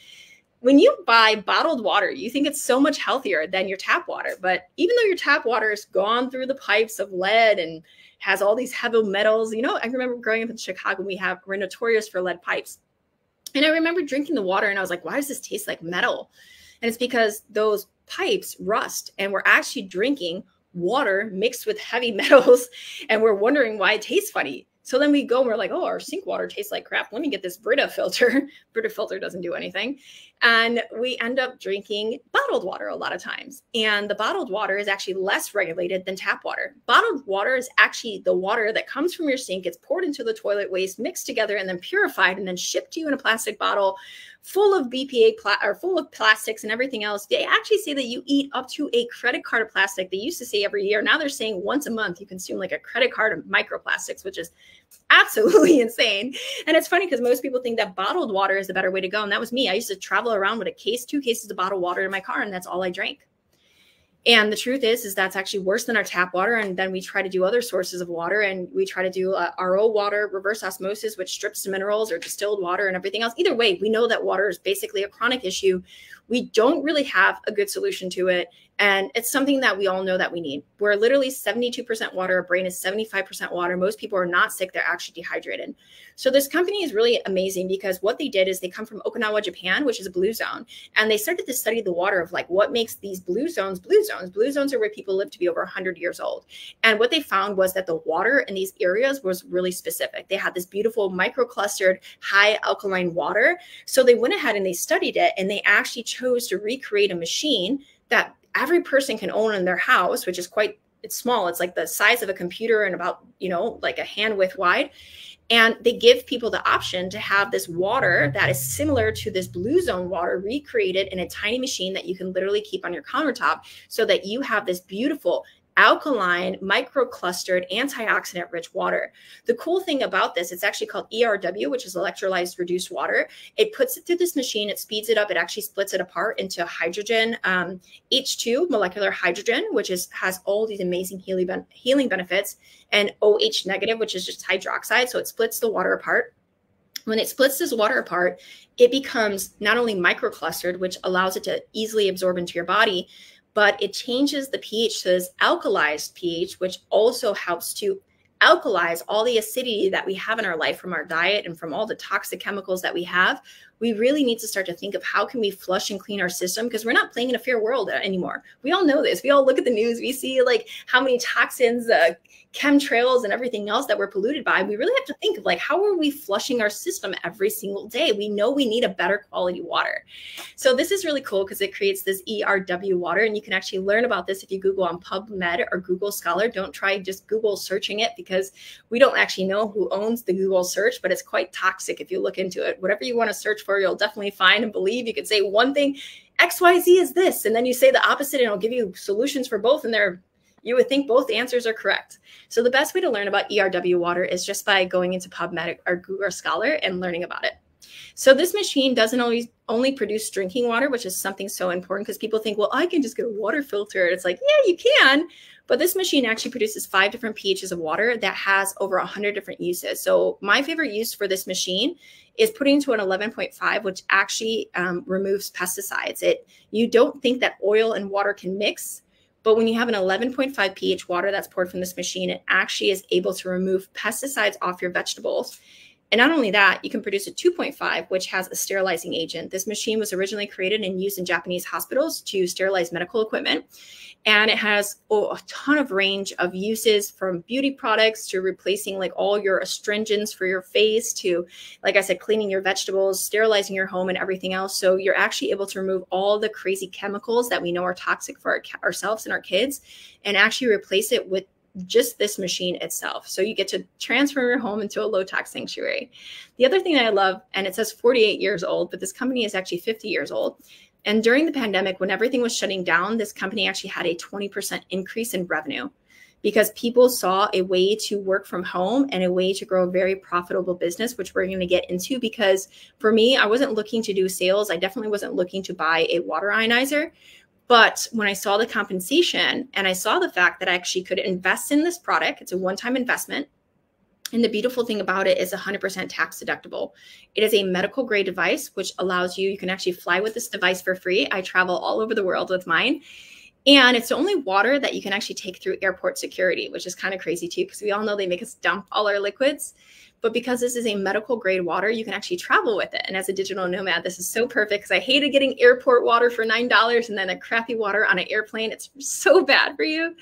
when you buy bottled water, you think it's so much healthier than your tap water. But even though your tap water has gone through the pipes of lead and has all these heavy metals, I remember growing up in Chicago, we're notorious for lead pipes. And I remember drinking the water and I was like, why does this taste like metal? And it's because those pipes rust and we're actually drinking water mixed with heavy metals and we're wondering why it tastes funny. So then we go and we're like, oh, our sink water tastes like crap. Let me get this Brita filter. Brita filter doesn't do anything. And we end up drinking bottled water a lot of times. And the bottled water is actually less regulated than tap water. Bottled water is actually the water that comes from your sink. It's poured into the toilet waste, mixed together, and then purified, and then shipped to you in a plastic bottle full of BPA or full of plastics and everything else. They actually say that you eat up to a credit card of plastic. They used to say every year. Now they're saying once a month you consume like a credit card of microplastics, which is absolutely insane. And it's funny because most people think that bottled water is the better way to go. And that was me. I used to travel around with two cases of bottled water in my car, and that's all I drank. And the truth is that's actually worse than our tap water. And then we try to do other sources of water, and we try to do RO water, reverse osmosis, which strips the minerals, or distilled water and everything else. Either way, we know that water is basically a chronic issue. We don't really have a good solution to it. And it's something that we all know that we need. We're literally 72% water. Our brain is 75% water. Most people are not sick. They're actually dehydrated. So this company is really amazing because what they did is they come from Okinawa, Japan, which is a blue zone. And they started to study the water of like what makes these blue zones blue zones. Blue zones are where people live to be over 100 years old. And what they found was that the water in these areas was really specific. They had this beautiful microclustered high alkaline water. So they went ahead and they studied it, and they actually chose to recreate a machine that every person can own in their house, which is it's small. It's like the size of a computer and about, like a hand width wide. And they give people the option to have this water that is similar to this blue zone water recreated in a tiny machine that you can literally keep on your countertop, so that you have this beautiful alkaline, microclustered, antioxidant rich water. The cool thing about this, it's actually called ERW, which is electrolyzed reduced water. It puts it through this machine, it speeds it up, it actually splits it apart into hydrogen, H2 molecular hydrogen, which has all these amazing healing benefits, and OH negative, which is just hydroxide. So it splits the water apart. When it splits this water apart, it becomes not only microclustered, which allows it to easily absorb into your body, but it changes the pH to this alkalized pH, which also helps to alkalize all the acidity that we have in our life from our diet and from all the toxic chemicals that we have. We really need to start to think of how can we flush and clean our system, because we're not playing in a fair world anymore. We all know this. We all look at the news. We see like how many toxins, chemtrails and everything else that we're polluted by. We really have to think of like, how are we flushing our system every single day? We know we need a better quality water. So this is really cool because it creates this ERW water, and you can actually learn about this if you Google on PubMed or Google Scholar. Don't try just Google searching it, because we don't actually know who owns the Google search, but it's quite toxic if you look into it. Whatever you want to search for, you'll definitely find and believe. You could say one thing, XYZ is this, and then you say the opposite, and it'll give you solutions for both, and you would think both answers are correct. So the best way to learn about ERW water is just by going into PubMed or Google Scholar and learning about it. So this machine doesn't only produce drinking water, which is something so important, because people think, well, I can just get a water filter. It's like, yeah, you can. But this machine actually produces 5 different pHs of water that has over 100 different uses. So my favorite use for this machine is putting to an 11.5, which actually removes pesticides. You don't think that oil and water can mix, but when you have an 11.5 pH water that's poured from this machine, it actually is able to remove pesticides off your vegetables. And not only that, you can produce a 2.5, which has a sterilizing agent. This machine was originally created and used in Japanese hospitals to sterilize medical equipment. And it has a ton of range of uses, from beauty products to replacing like all your astringents for your face to, like I said, cleaning your vegetables, sterilizing your home and everything else. So you're actually able to remove all the crazy chemicals that we know are toxic for ourselves and our kids, and actually replace it with just this machine itself. So you get to transform your home into a low tax sanctuary. The other thing that I love, and it says 48 years old, but this company is actually 50 years old. And during the pandemic, when everything was shutting down, this company actually had a 20% increase in revenue. because people saw a way to work from home and a way to grow a very profitable business, which we're going to get into. Because for me, I wasn't looking to do sales. I definitely wasn't looking to buy a water ionizer. But when I saw the compensation and I saw the fact that I actually could invest in this product, it's a one-time investment. And the beautiful thing about it is 100% tax deductible. It is a medical grade device, which allows you can actually fly with this device for free. I travel all over the world with mine. And it's the only water that you can actually take through airport security, which is kind of crazy too, because we all know they make us dump all our liquids. But because this is a medical grade water, you can actually travel with it. And as a digital nomad, this is so perfect, because I hated getting airport water for $9 and then a crappy water on an airplane. It's so bad for you.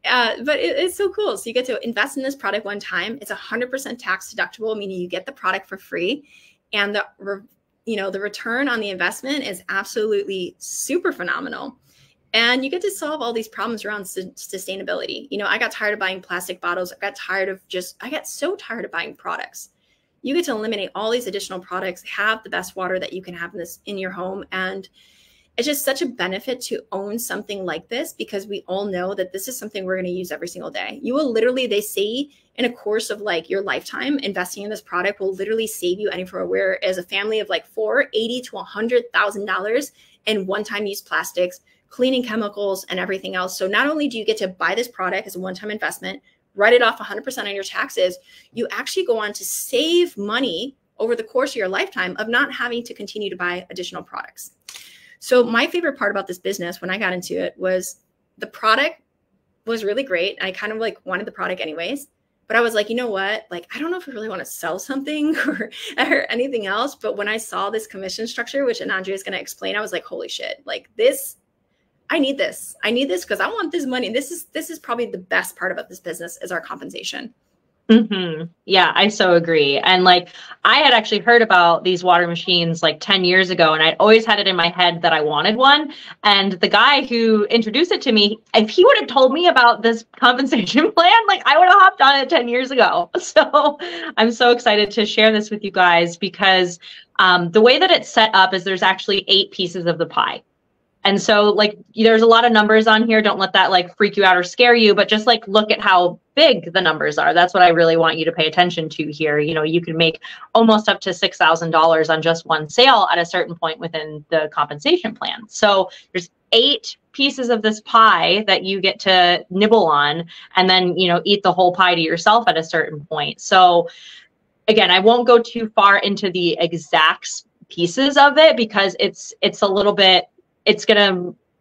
But it's so cool. So you get to invest in this product one time. It's 100% tax deductible, meaning you get the product for free. And the return on the investment is absolutely super phenomenal. And you get to solve all these problems around sustainability. I got tired of buying plastic bottles. I got so tired of buying products. You get to eliminate all these additional products, have the best water that you can have in your home. And it's just such a benefit to own something like this, because we all know that this is something we're going to use every single day. You will literally, they say in a course of like your lifetime, investing in this product will literally save you anywhere as a family of like $80,000 to $100,000 in one-time use plastics, cleaning chemicals, and everything else. So not only do you get to buy this product as a one-time investment, write it off 100% on your taxes, you actually go on to save money over the course of your lifetime of not having to continue to buy additional products. So my favorite part about this business when I got into it was the product was really great. I kind of like wanted the product anyways, but I was like, you know what? Like, I don't know if I really want to sell something or anything else. But when I saw this commission structure, which Andrea is going to explain, I was like, holy shit, like this, I need this. I need this because I want this money. This is probably the best part about this business is our compensation. Mm-hmm. Yeah, I so agree. And like, I had actually heard about these water machines like 10 years ago, and I'd always had it in my head that I wanted one. And the guy who introduced it to me, if he would have told me about this compensation plan, like I would have hopped on it 10 years ago. So I'm so excited to share this with you guys, because the way that it's set up is there's actually 8 pieces of the pie. And so like, there's a lot of numbers on here. Don't let that like freak you out or scare you, but just like look at how big the numbers are. That's what I really want you to pay attention to here. You can make almost up to $6,000 on just one sale at a certain point within the compensation plan. So there's 8 pieces of this pie that you get to nibble on, and then, eat the whole pie to yourself at a certain point. So again, I won't go too far into the exact pieces of it, because it's a little bit,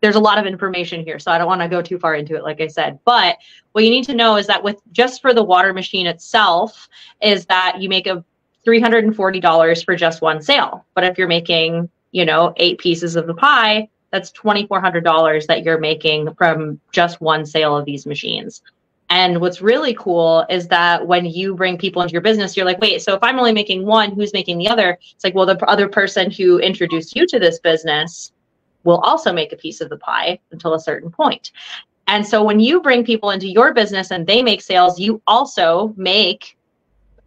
there's a lot of information here, so I don't want to go too far into it, like I said. But what you need to know is that just for the water machine itself, is that you make $340 for just one sale. But if you're making, 8 pieces of the pie, that's $2,400 that you're making from just one sale of these machines. And what's really cool is that when you bring people into your business, you're like, wait, so if I'm only making one, who's making the other? It's like, well, the other person who introduced you to this business will also make a piece of the pie until a certain point. And so when you bring people into your business and they make sales, you also make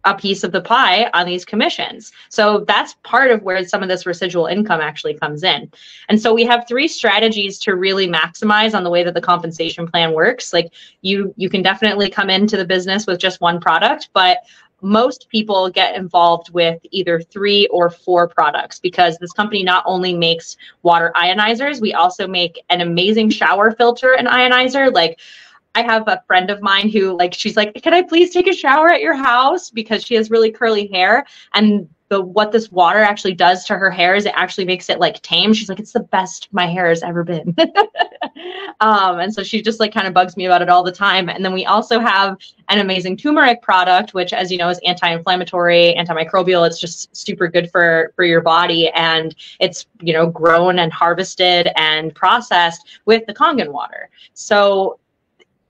a piece of the pie on these commissions. So that's part of where some of this residual income actually comes in. And so we have 3 strategies to really maximize on the way that the compensation plan works. Like you can definitely come into the business with just one product, but most people get involved with either 3 or 4 products, because this company not only makes water ionizers, we also make an amazing shower filter and ionizer. Like I have a friend of mine who she's like, can I please take a shower at your house? Because she has really curly hair, and what this water actually does to her hair is it actually makes it like tame. She's like, it's the best my hair has ever been. And so she just kind of bugs me about it all the time. And then we also have an amazing turmeric product, which, as you know, is anti-inflammatory, antimicrobial. It's just super good for your body. And it's, grown and harvested and processed with the Kangen water. So,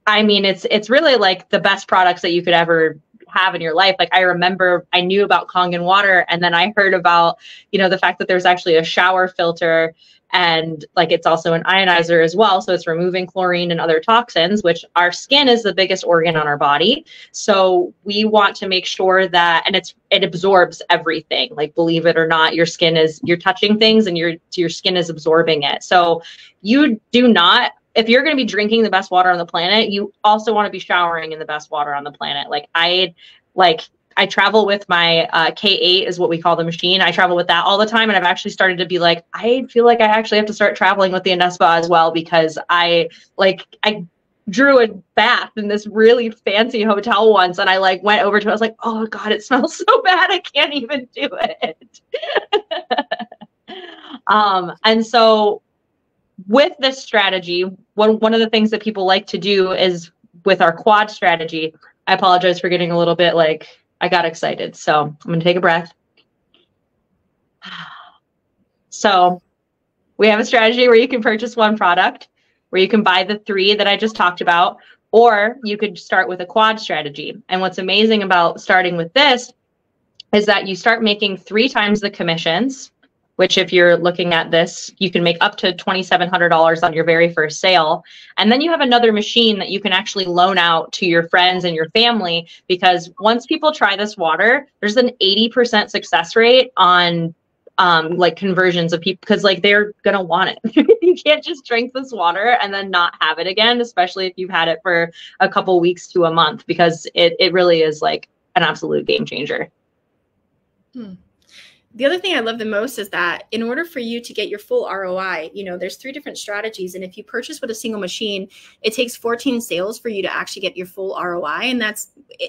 I mean, it's really like the best products that you could ever have in your life. Like I remember I knew about Kangen water, and then I heard about, the fact that there's actually a shower filter, and it's also an ionizer as well. So it's removing chlorine and other toxins, which our skin is the biggest organ on our body. So we want to make sure that, and it absorbs everything. Like, believe it or not, you're touching things and your skin is absorbing it. So you do not if you're going to be drinking the best water on the planet, you also want to be showering in the best water on the planet. I travel with my K8 is what we call the machine. I travel with that all the time. And I've actually started to be like, I feel like I actually have to start traveling with the Anespa as well, because I drew a bath in this really fancy hotel once, and I went over to it. I was like, oh God, it smells so bad. I can't even do it. And so with this strategy, one of the things that people like to do is with our quad strategy. I apologize for getting a little bit I got excited. So I'm going to take a breath. So we have a strategy where you can purchase one product, where you can buy the 3 that I just talked about, or you could start with a quad strategy. And what's amazing about starting with this is that you start making 3 times the commissions, which if you're looking at this, you can make up to $2,700 on your very first sale. And then you have another machine that you can actually loan out to your friends and your family, because once people try this water, there's an 80% success rate on conversions of people, because they're gonna want it. You can't just drink this water and then not have it again, especially if you've had it for a couple weeks to a month, because it really is an absolute game changer. The other thing I love the most is that in order for you to get your full ROI, there's 3 different strategies. And if you purchase with a single machine, it takes 14 sales for you to actually get your full ROI. And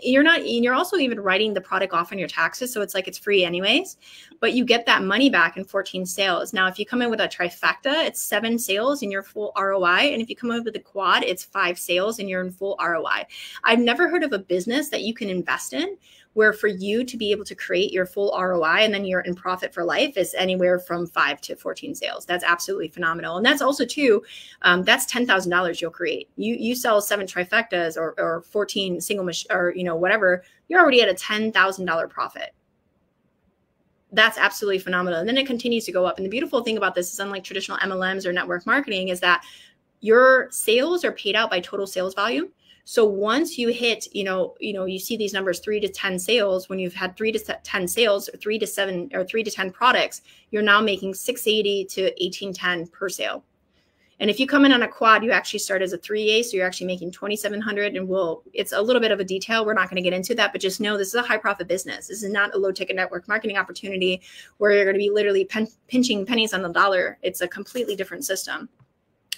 you're also even writing the product off on your taxes. So it's free anyways, but you get that money back in 14 sales. Now, if you come in with a trifecta, it's 7 sales in your full ROI. And if you come in with a quad, it's 5 sales and you're in full ROI. I've never heard of a business that you can invest in where for you to be able to create your full ROI and then you're in profit for life is anywhere from 5 to 14 sales. That's absolutely phenomenal. And that's also too, that's $10,000 you'll create. You sell 7 trifectas or 14 single or whatever, you're already at a $10,000 profit. That's absolutely phenomenal. And then it continues to go up. And the beautiful thing about this is, unlike traditional MLMs or network marketing, is that your sales are paid out by total sales volume. So once you hit, you see these numbers, 3 to 10 sales, when you've had 3 to 10 sales, or 3 to 7 or 3 to 10 products, you're now making $680 to $1,810 per sale. And if you come in on a quad, you actually start as a 3A. So you're actually making $2,700, and it's a little bit of a detail. We're not going to get into that, but just know this is a high profit business. This is not a low ticket network marketing opportunity where you're going to be literally pinching pennies on the dollar. It's a completely different system.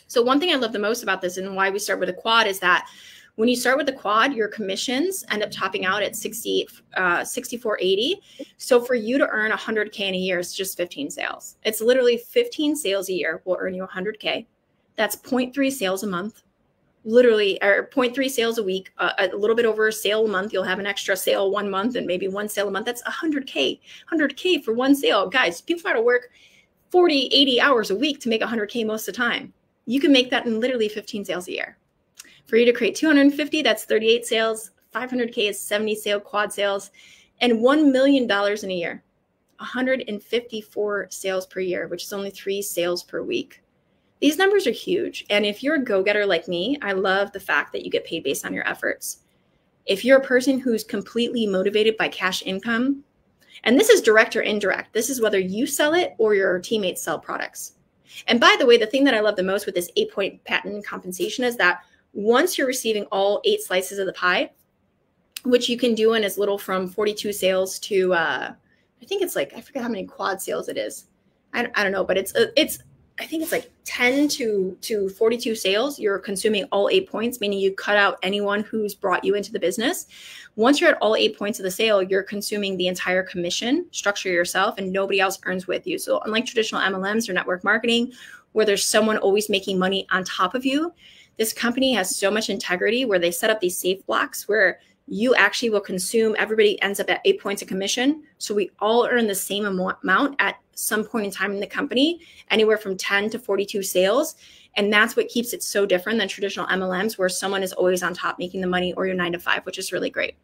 So one thing I love the most about this and why we start with a quad is that when you start with the quad, your commissions end up topping out at $64.80. So for you to earn $100K in a year, it's just 15 sales. It's literally 15 sales a year will earn you $100K. That's 0.3 sales a month, literally, or 0.3 sales a week, a little bit over a sale a month. You'll have an extra sale 1 month and maybe 1 sale a month. That's $100K for 1 sale. Guys, people got to work 40, 80 hours a week to make $100K most of the time. You can make that in literally 15 sales a year. For you to create 250, that's 38 sales. 500K is 70 sale quad sales, and $1 million in a year, 154 sales per year, which is only 3 sales per week. These numbers are huge. And if you're a go-getter like me, I love the fact that you get paid based on your efforts. If you're a person who's completely motivated by cash income, and this is direct or indirect, this is whether you sell it or your teammates sell products. And by the way, the thing that I love the most with this 8-point patent compensation is that once you're receiving all 8 slices of the pie, which you can do in as little from 42 sales to, I think it's I forget how many quad sales it is. I don't know, but I think it's 10 to 42 sales. You're consuming all 8 points, meaning you cut out anyone who's brought you into the business. Once you're at all 8 points of the sale, you're consuming the entire commission structure yourself, and nobody else earns with you. So unlike traditional MLMs or network marketing, where there's someone always making money on top of you, this company has so much integrity where they set up these safe blocks where you actually will consume, everybody ends up at 8 points of commission. So we all earn the same amount at some point in time in the company, anywhere from 10 to 42 sales. And that's what keeps it so different than traditional MLMs where someone is always on top making the money, or your 9 to 5, which is really great.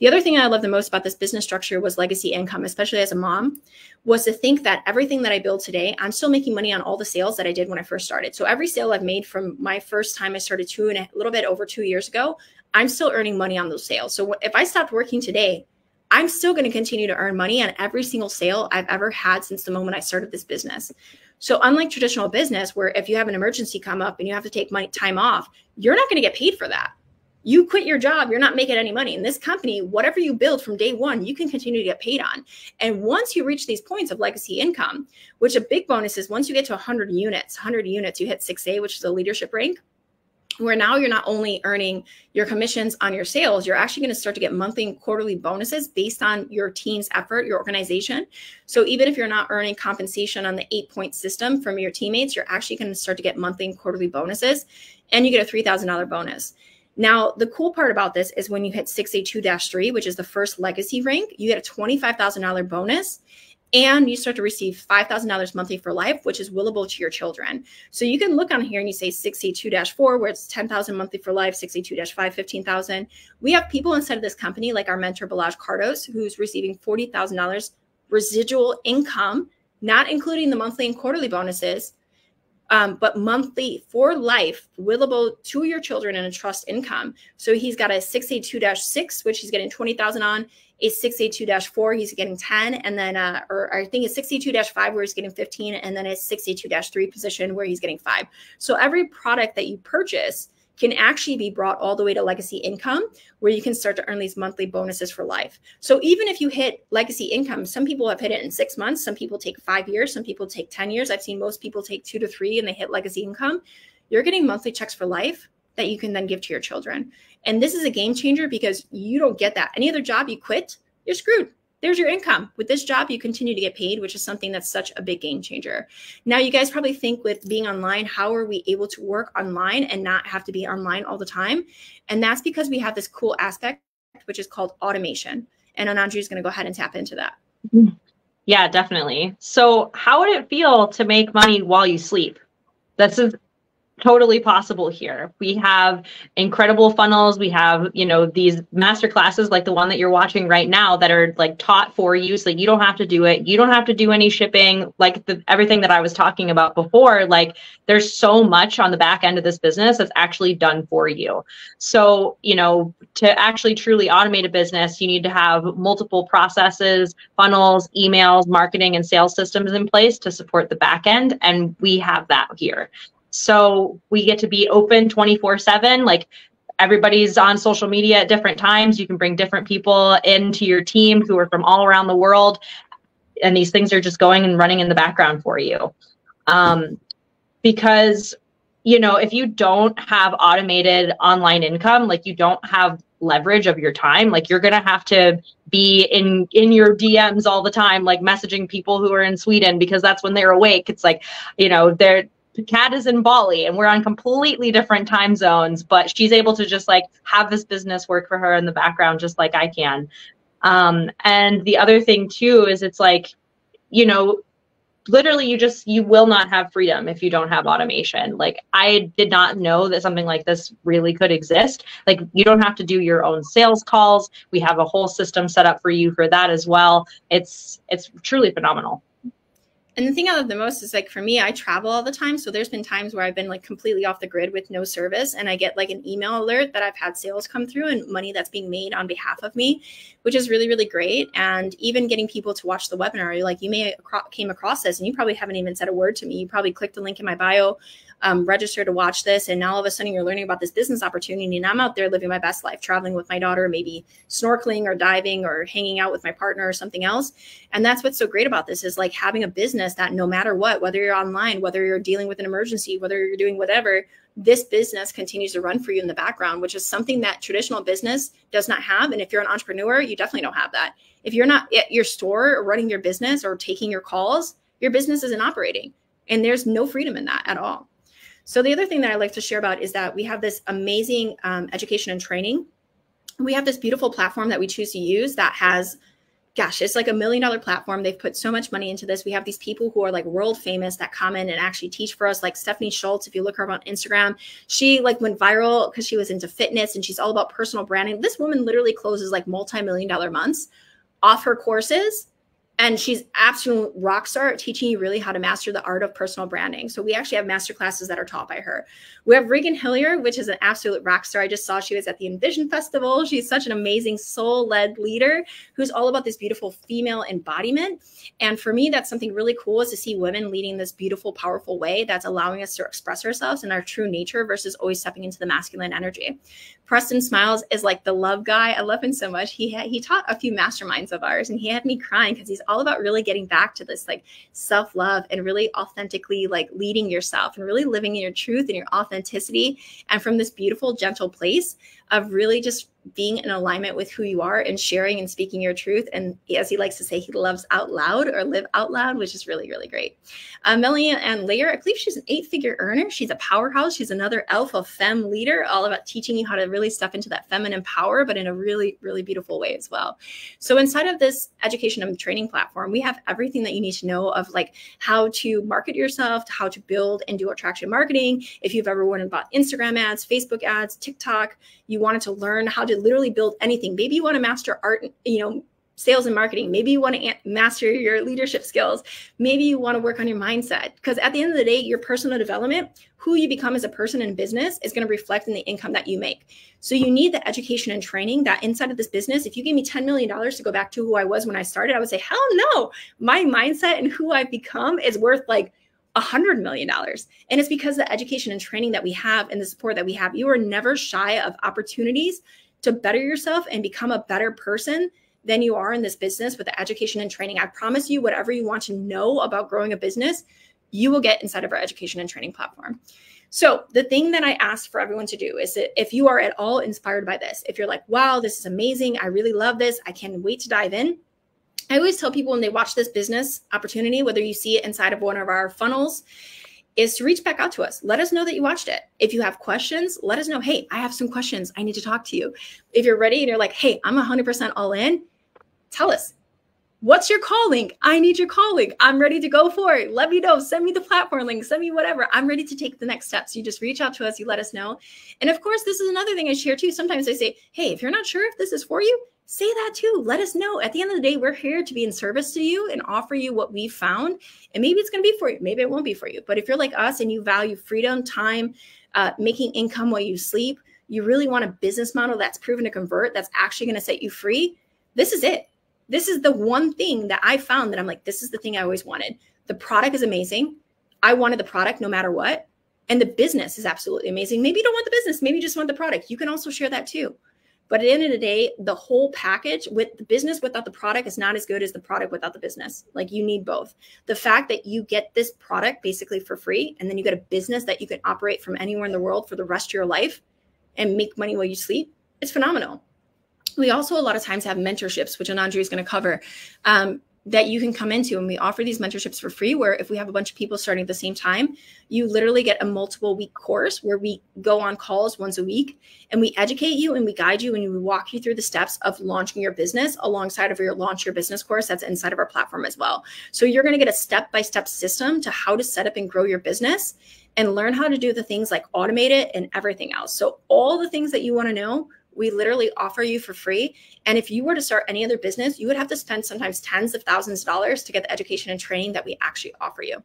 The other thing I love the most about this business structure was legacy income, especially as a mom, was to think that everything that I build today, I'm still making money on all the sales that I did when I first started. So every sale I've made from my first time I started a little bit over 2 years ago, I'm still earning money on those sales. So if I stopped working today, I'm still going to continue to earn money on every single sale I've ever had since the moment I started this business. So unlike traditional business, where if you have an emergency come up and you have to take time off, you're not going to get paid for that. You quit your job, you're not making any money. In this company, whatever you build from day one, you can continue to get paid on. And once you reach these points of legacy income, which a big bonus is once you get to 100 units, you hit 6A, which is a leadership rank, where now you're not only earning your commissions on your sales, you're actually going to start to get monthly and quarterly bonuses based on your team's effort, your organization. So even if you're not earning compensation on the 8-point system from your teammates, you're actually going to start to get monthly and quarterly bonuses, and you get a $3,000 bonus. Now, the cool part about this is when you hit 6A2-3, which is the first legacy rank, you get a $25,000 bonus, and you start to receive $5,000 monthly for life, which is willable to your children. So you can look on here and you say 6A2-4, where it's $10,000 monthly for life, 6A2-5, $15,000. We have people inside of this company, like our mentor, Balazs Cardos, who's receiving $40,000 residual income, not including the monthly and quarterly bonuses, but monthly for life, willable to your children in a trust income. So he's got a 6A2-6, which he's getting 20,000 on, a 6A2-4, he's getting 10, and then, or I think a 6A2-5 where he's getting 15, and then a 6A2-3 position where he's getting 5. So every product that you purchase can actually be brought all the way to legacy income, where you can start to earn these monthly bonuses for life. So even if you hit legacy income, some people have hit it in 6 months, some people take 5 years, some people take 10 years. I've seen most people take 2 to 3 and they hit legacy income. You're getting monthly checks for life that you can then give to your children. And this is a game changer because you don't get that. Any other job you quit, you're screwed. There's your income. With this job, you continue to get paid, which is something that's such a big game changer. Now, you guys probably think with being online, how are we able to work online and not have to be online all the time? And that's because we have this cool aspect, which is called automation. And Anandri is going to go ahead and tap into that. Yeah, definitely. So how would it feel to make money while you sleep? That's totally possible here. We have incredible funnels. We have, you know, these master classes like the one that you're watching right now that are like taught for you. So you don't have to do it. You don't have to do any shipping, like everything that I was talking about before. Like there's so much on the back end of this business that's actually done for you. So, you know, to actually truly automate a business, you need to have multiple processes, funnels, emails, marketing, and sales systems in place to support the back end. And we have that here. So we get to be open 24/7. Like everybody's on social media at different times. You can bring different people into your team who are from all around the world. And these things are just going and running in the background for you. Because, you know, if you don't have automated online income, like you don't have leverage of your time, like you're going to have to be in your DMs all the time, like messaging people who are in Sweden because that's when they're awake. It's like, you know, Kat is in Bali and we're on completely different time zones, but she's able to just like have this business work for her in the background, just like I can. And the other thing too, is it's like, you know, literally you will not have freedom if you don't have automation. Like I did not know that something like this really could exist. Like you don't have to do your own sales calls. We have a whole system set up for you for that as well. It's truly phenomenal. And the thing I love the most is like, for me, I travel all the time. So there's been times where I've been like completely off the grid with no service. And I get like an email alert that I've had sales come through and money that's being made on behalf of me, which is really, really great. And even getting people to watch the webinar, like you may came across this and you probably haven't even said a word to me. You probably clicked the link in my bio, register to watch this. And now all of a sudden you're learning about this business opportunity. And I'm out there living my best life, traveling with my daughter, maybe snorkeling or diving or hanging out with my partner or something else. And that's what's so great about this is like having a business that no matter what, whether you're online, whether you're dealing with an emergency, whether you're doing whatever, this business continues to run for you in the background, which is something that traditional business does not have. And if you're an entrepreneur, you definitely don't have that. If you're not at your store or running your business or taking your calls, your business isn't operating. And there's no freedom in that at all. So the other thing that I like to share about is that we have this amazing education and training. We have this beautiful platform that we choose to use that has, gosh, it's like $1 million platform. They've put so much money into this. We have these people who are like world famous that come in and actually teach for us, like Stephanie Schultz. If you look her up on Instagram, she like went viral because she was into fitness and she's all about personal branding. This woman literally closes like multi-million-dollar months off her courses And she's absolute rock star at teaching you really how to master the art of personal branding. So we actually have master classes that are taught by her. We have Regan Hillier, which is an absolute rock star. I just saw she was at the Envision Festival. She's such an amazing soul-led leader who's all about this beautiful female embodiment. And for me, that's something really cool, is to see women leading this beautiful, powerful way that's allowing us to express ourselves in our true nature versus always stepping into the masculine energy. Preston Smiles is like the love guy. I love him so much. He taught a few masterminds of ours, and he had me crying because he's all about really getting back to this like self-love and really authentically like leading yourself and really living in your truth and your authenticity, and from this beautiful, gentle place of really just being in alignment with who you are and sharing and speaking your truth. And as he likes to say, he loves out loud, or live out loud, which is really, really great. Melanie and Layer, I believe she's an 8-figure earner. She's a powerhouse. She's another alpha femme leader, all about teaching you how to really step into that feminine power, but in a really, really beautiful way as well. So inside of this education and training platform, we have everything that you need to know of like how to market yourself, how to build and do attraction marketing. If you've ever wanted about Instagram ads, Facebook ads, TikTok, you wanted to learn how to literally build anything. Maybe you want to master art, sales and marketing. Maybe you want to master your leadership skills. Maybe you want to work on your mindset, because at the end of the day, your personal development, who you become as a person in business, is going to reflect in the income that you make. So you need the education and training that inside of this business. If you give me $10 million to go back to who I was when I started, I would say, hell no, my mindset and who I've become is worth like $100 million. And it's because the education and training that we have and the support that we have. You are never shy of opportunities to better yourself and become a better person than you are in this business with the education and training. I promise you, whatever you want to know about growing a business, you will get inside of our education and training platform. So the thing that I ask for everyone to do is that if you are at all inspired by this, if you're like, wow, this is amazing, I really love this, I can't wait to dive in. I always tell people when they watch this business opportunity, whether you see it inside of one of our funnels, is to reach back out to us. Let us know that you watched it. If you have questions, let us know, hey, I have some questions. I need to talk to you. If you're ready and you're like, hey, I'm 100% all in, tell us, what's your calling? I need your calling. I'm ready to go for it. Let me know. Send me the platform link. Send me whatever. I'm ready to take the next steps. You just reach out to us. You let us know. And of course, this is another thing I share too. Sometimes I say, hey, if you're not sure if this is for you, say that too. Let us know. At the end of the day, we're here to be in service to you and offer you what we found. And maybe it's going to be for you. Maybe it won't be for you. But if you're like us and you value freedom, time, making income while you sleep, you really want a business model that's proven to convert, that's actually going to set you free, this is it. This is the one thing that I found that I'm like, this is the thing I always wanted. The product is amazing. I wanted the product no matter what. And the business is absolutely amazing. Maybe you don't want the business. Maybe you just want the product. You can also share that too. But at the end of the day, the whole package with the business without the product is not as good as the product without the business. Like, you need both. The fact that you get this product basically for free, and then you get a business that you can operate from anywhere in the world for the rest of your life and make money while you sleep, it's phenomenal. We also a lot of times have mentorships, which Anandri is going to cover, that you can come into. And we offer these mentorships for free, where if we have a bunch of people starting at the same time, you literally get a multiple week course where we go on calls once a week and we educate you and we guide you and we walk you through the steps of launching your business alongside of your Launch Your Business course that's inside of our platform as well. So you're going to get a step-by-step system to how to set up and grow your business and learn how to do the things like automate it and everything else. So all the things that you want to know, we literally offer you for free. And if you were to start any other business, you would have to spend sometimes tens of thousands of dollars to get the education and training that we actually offer you.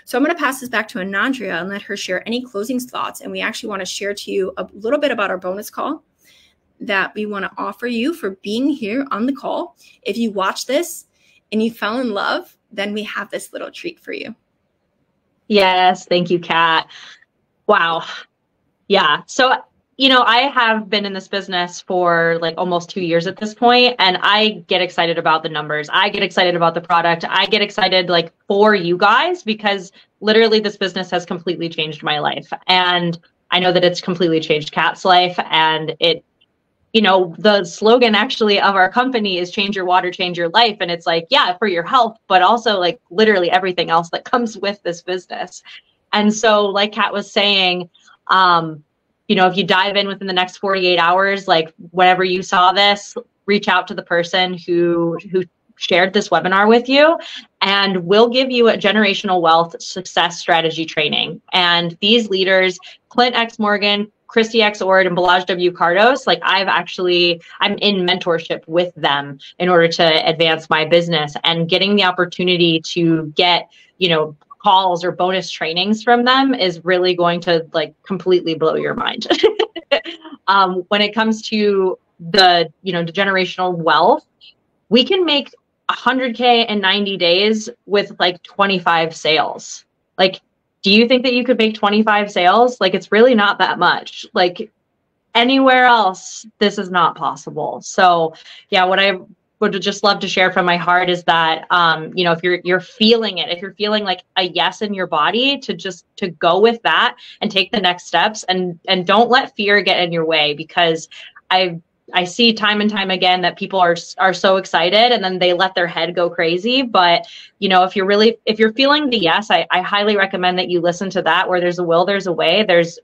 So I'm going to pass this back to Anandria and let her share any closing thoughts. And we actually want to share to you a little bit about our bonus call that we want to offer you for being here on the call. If you watch this and you fell in love, then we have this little treat for you. Yes. Thank you, Kat. Wow. Yeah. So I have been in this business for like almost 2 years at this point, and I get excited about the numbers. I get excited about the product. I get excited like for you guys, because literally this business has completely changed my life. And I know that it's completely changed Kat's life. And it, the slogan actually of our company is change your water, change your life. And it's like, yeah, for your health, but also like literally everything else that comes with this business. And so like Kat was saying, if you dive in within the next 48 hours, like whenever you saw this, reach out to the person who shared this webinar with you, and we'll give you a generational wealth success strategy training. And these leaders, Clint X. Morgan, Christy X. Ord and Balazs W. Cardos, like I'm in mentorship with them in order to advance my business, and getting the opportunity to get, calls or bonus trainings from them is really going to like completely blow your mind. When it comes to the generational wealth, we can make 100K in 90 days with like 25 sales. Like, do you think that you could make 25 sales? Like, it's really not that much. Like anywhere else, this is not possible. So yeah, what I would just love to share from my heart is that, if you're feeling it, if you're feeling like a yes in your body, to go with that and take the next steps, and don't let fear get in your way, because I see time and time again that people are so excited and then they let their head go crazy. But, if you're feeling the yes, I highly recommend that you listen to that. Where there's a will, there's a way. There's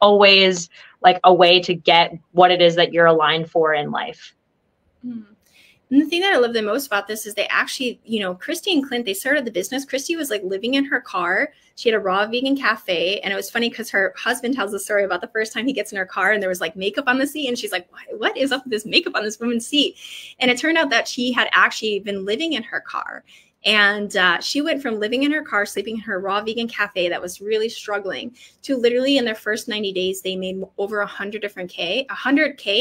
always like a way to get what it is that you're aligned for in life. Mm. And the thing that I love the most about this is they actually, Christy and Clint, they started the business. Christy was like living in her car. She had a raw vegan cafe. And it was funny because her husband tells the story about the first time he gets in her car and there was like makeup on the seat. And she's like, what is up with this makeup on this woman's seat? And it turned out that she had actually been living in her car. And she went from living in her car, sleeping in her raw vegan cafe that was really struggling, to literally in their first 90 days, they made over 100K.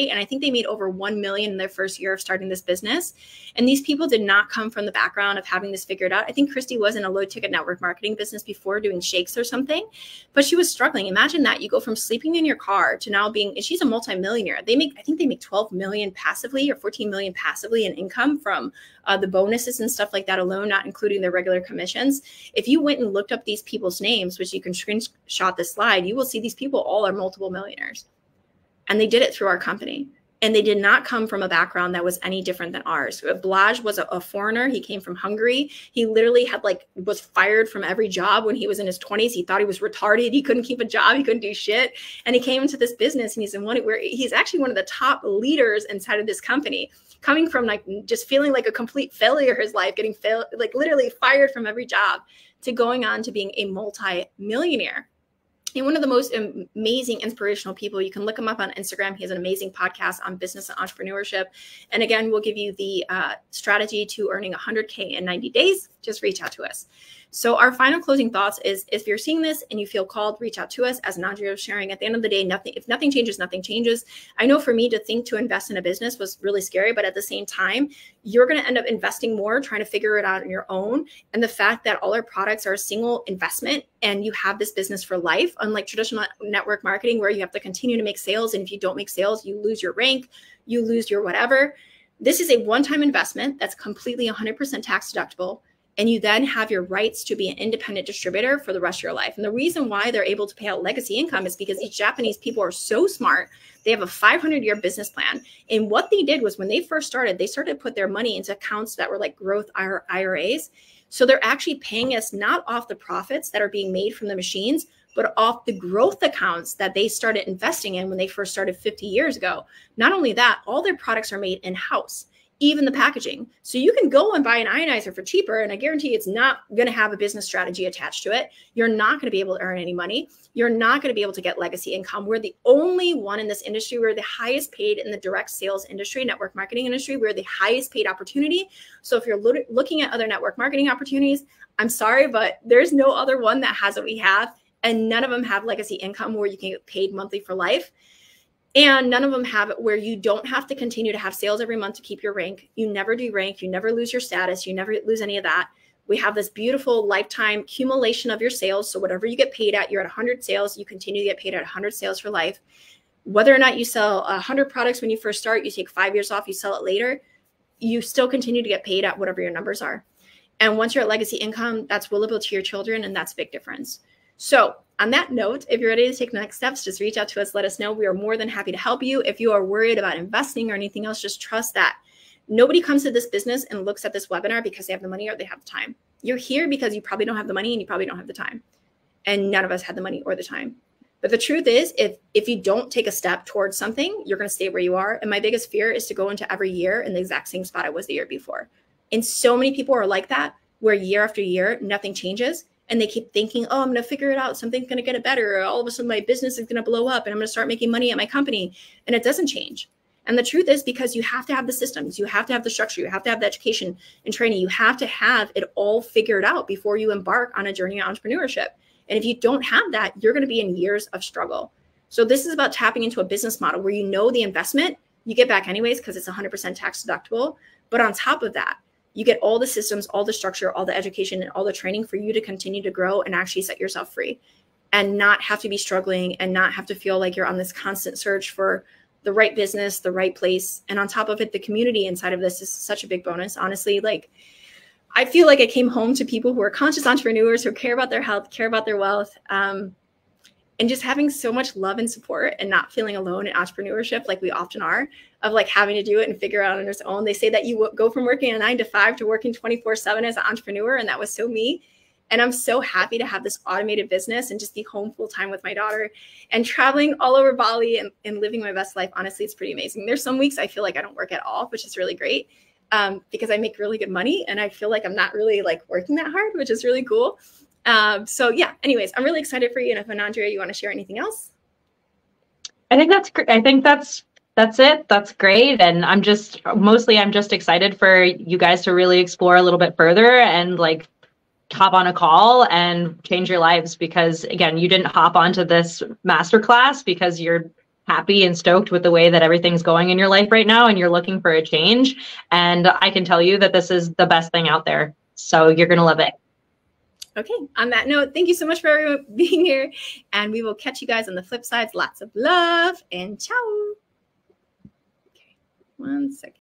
And I think they made over 1 million in their first year of starting this business. And these people did not come from the background of having this figured out. I think Christy was in a low ticket network marketing business before, doing shakes or something, but she was struggling. Imagine that you go from sleeping in your car to now being, and she's a multimillionaire. I think they make 12 million passively or 14 million passively in income from the bonuses and stuff like that alone, not including their regular commissions. If you went and looked up these people's names, which you can screenshot this slide, you will see these people all are multiple millionaires. And they did it through our company. And they did not come from a background that was any different than ours. Balazs was a foreigner. He came from Hungary. He literally was fired from every job when he was in his 20s. He thought he was retarded. He couldn't keep a job. He couldn't do shit. And he came into this business, and he's actually one of the top leaders inside of this company, coming from like just feeling like a complete failure his life, getting literally fired from every job, to going on to being a multi-millionaire. And one of the most amazing, inspirational people. You can look him up on Instagram. He has an amazing podcast on business and entrepreneurship. And again, we'll give you the strategy to earning 100K in 90 days. Just reach out to us. So our final closing thoughts is, if you're seeing this and you feel called, reach out to us. As Nadja was sharing, at the end of the day, if nothing changes, nothing changes. I know for me to invest in a business was really scary, but at the same time, you're going to end up investing more, trying to figure it out on your own. And the fact that all our products are a single investment and you have this business for life, unlike traditional network marketing where you have to continue to make sales. And if you don't make sales, you lose your rank, you lose your whatever. This is a one-time investment that's completely 100% tax deductible. And you then have your rights to be an independent distributor for the rest of your life. And the reason why they're able to pay out legacy income is because these Japanese people are so smart. They have a 500-year business plan. And what they did was, when they first started, they started to put their money into accounts that were like growth IRAs. So they're actually paying us not off the profits that are being made from the machines, but off the growth accounts that they started investing in when they first started 50 years ago. Not only that, all their products are made in-house, even the packaging. So you can go and buy an ionizer for cheaper, and I guarantee it's not going to have a business strategy attached to it. You're not going to be able to earn any money. You're not going to be able to get legacy income. We're the only one in this industry. We're the highest paid in the direct sales industry, network marketing industry. We're the highest paid opportunity. So if you're looking at other network marketing opportunities, I'm sorry, but there's no other one that has what we have. And none of them have legacy income where you can get paid monthly for life. And none of them have it where you don't have to continue to have sales every month to keep your rank. You never do rank. You never lose your status. You never lose any of that. We have this beautiful lifetime accumulation of your sales. So whatever you get paid at, you're at 100 sales, you continue to get paid at 100 sales for life. Whether or not you sell 100 products when you first start, you take 5 years off, you sell it later, you still continue to get paid at whatever your numbers are. And once you're at legacy income, that's willable to your children, and that's a big difference. So on that note, if you're ready to take the next steps, just reach out to us. Let us know. We are more than happy to help you. If you are worried about investing or anything else, just trust that nobody comes to this business and looks at this webinar because they have the money or they have the time. You're here because you probably don't have the money and you probably don't have the time. And none of us had the money or the time. But the truth is, if you don't take a step towards something, you're going to stay where you are. And my biggest fear is to go into every year in the exact same spot I was the year before. And so many people are like that, where year after year, nothing changes. and they keep thinking, oh, I'm going to figure it out. Something's going to get it better. Or all of a sudden my business is going to blow up and I'm going to start making money at my company. And it doesn't change. And the truth is, because you have to have the systems, you have to have the structure, you have to have the education and training, you have to have it all figured out before you embark on a journey of entrepreneurship. And if you don't have that, you're going to be in years of struggle. So this is about tapping into a business model where you know the investment you get back anyways because it's 100% tax deductible. But on top of that, you get all the systems, all the structure, all the education, and all the training for you to continue to grow and actually set yourself free and not have to be struggling and not have to feel like you're on this constant search for the right business, the right place. And on top of it, the community inside of this is such a big bonus. Honestly, like I feel like I came home to people who are conscious entrepreneurs who care about their health, care about their wealth, and just having so much love and support and not feeling alone in entrepreneurship like we often are, of like having to do it and figure it out on its own. They say that you go from working a 9 to 5 to working 24/7 as an entrepreneur. And that was so me. And I'm so happy to have this automated business and just be home full time with my daughter and traveling all over Bali and living my best life. Honestly, it's pretty amazing. There's some weeks I feel like I don't work at all, which is really great because I make really good money and I feel like I'm not really like working that hard, which is really cool. So yeah, anyways, I'm really excited for you. And if Anandria, you want to share anything else? I think that's great. I think that's it. That's great. And I'm just excited for you guys to really explore a little bit further and like hop on a call and change your lives, because again, you didn't hop onto this masterclass because you're happy and stoked with the way that everything's going in your life right now and you're looking for a change. And I can tell you that this is the best thing out there. So you're going to love it. Okay. On that note, thank you so much for being here, and we will catch you guys on the flip sides. Lots of love and ciao. Okay. 1 second.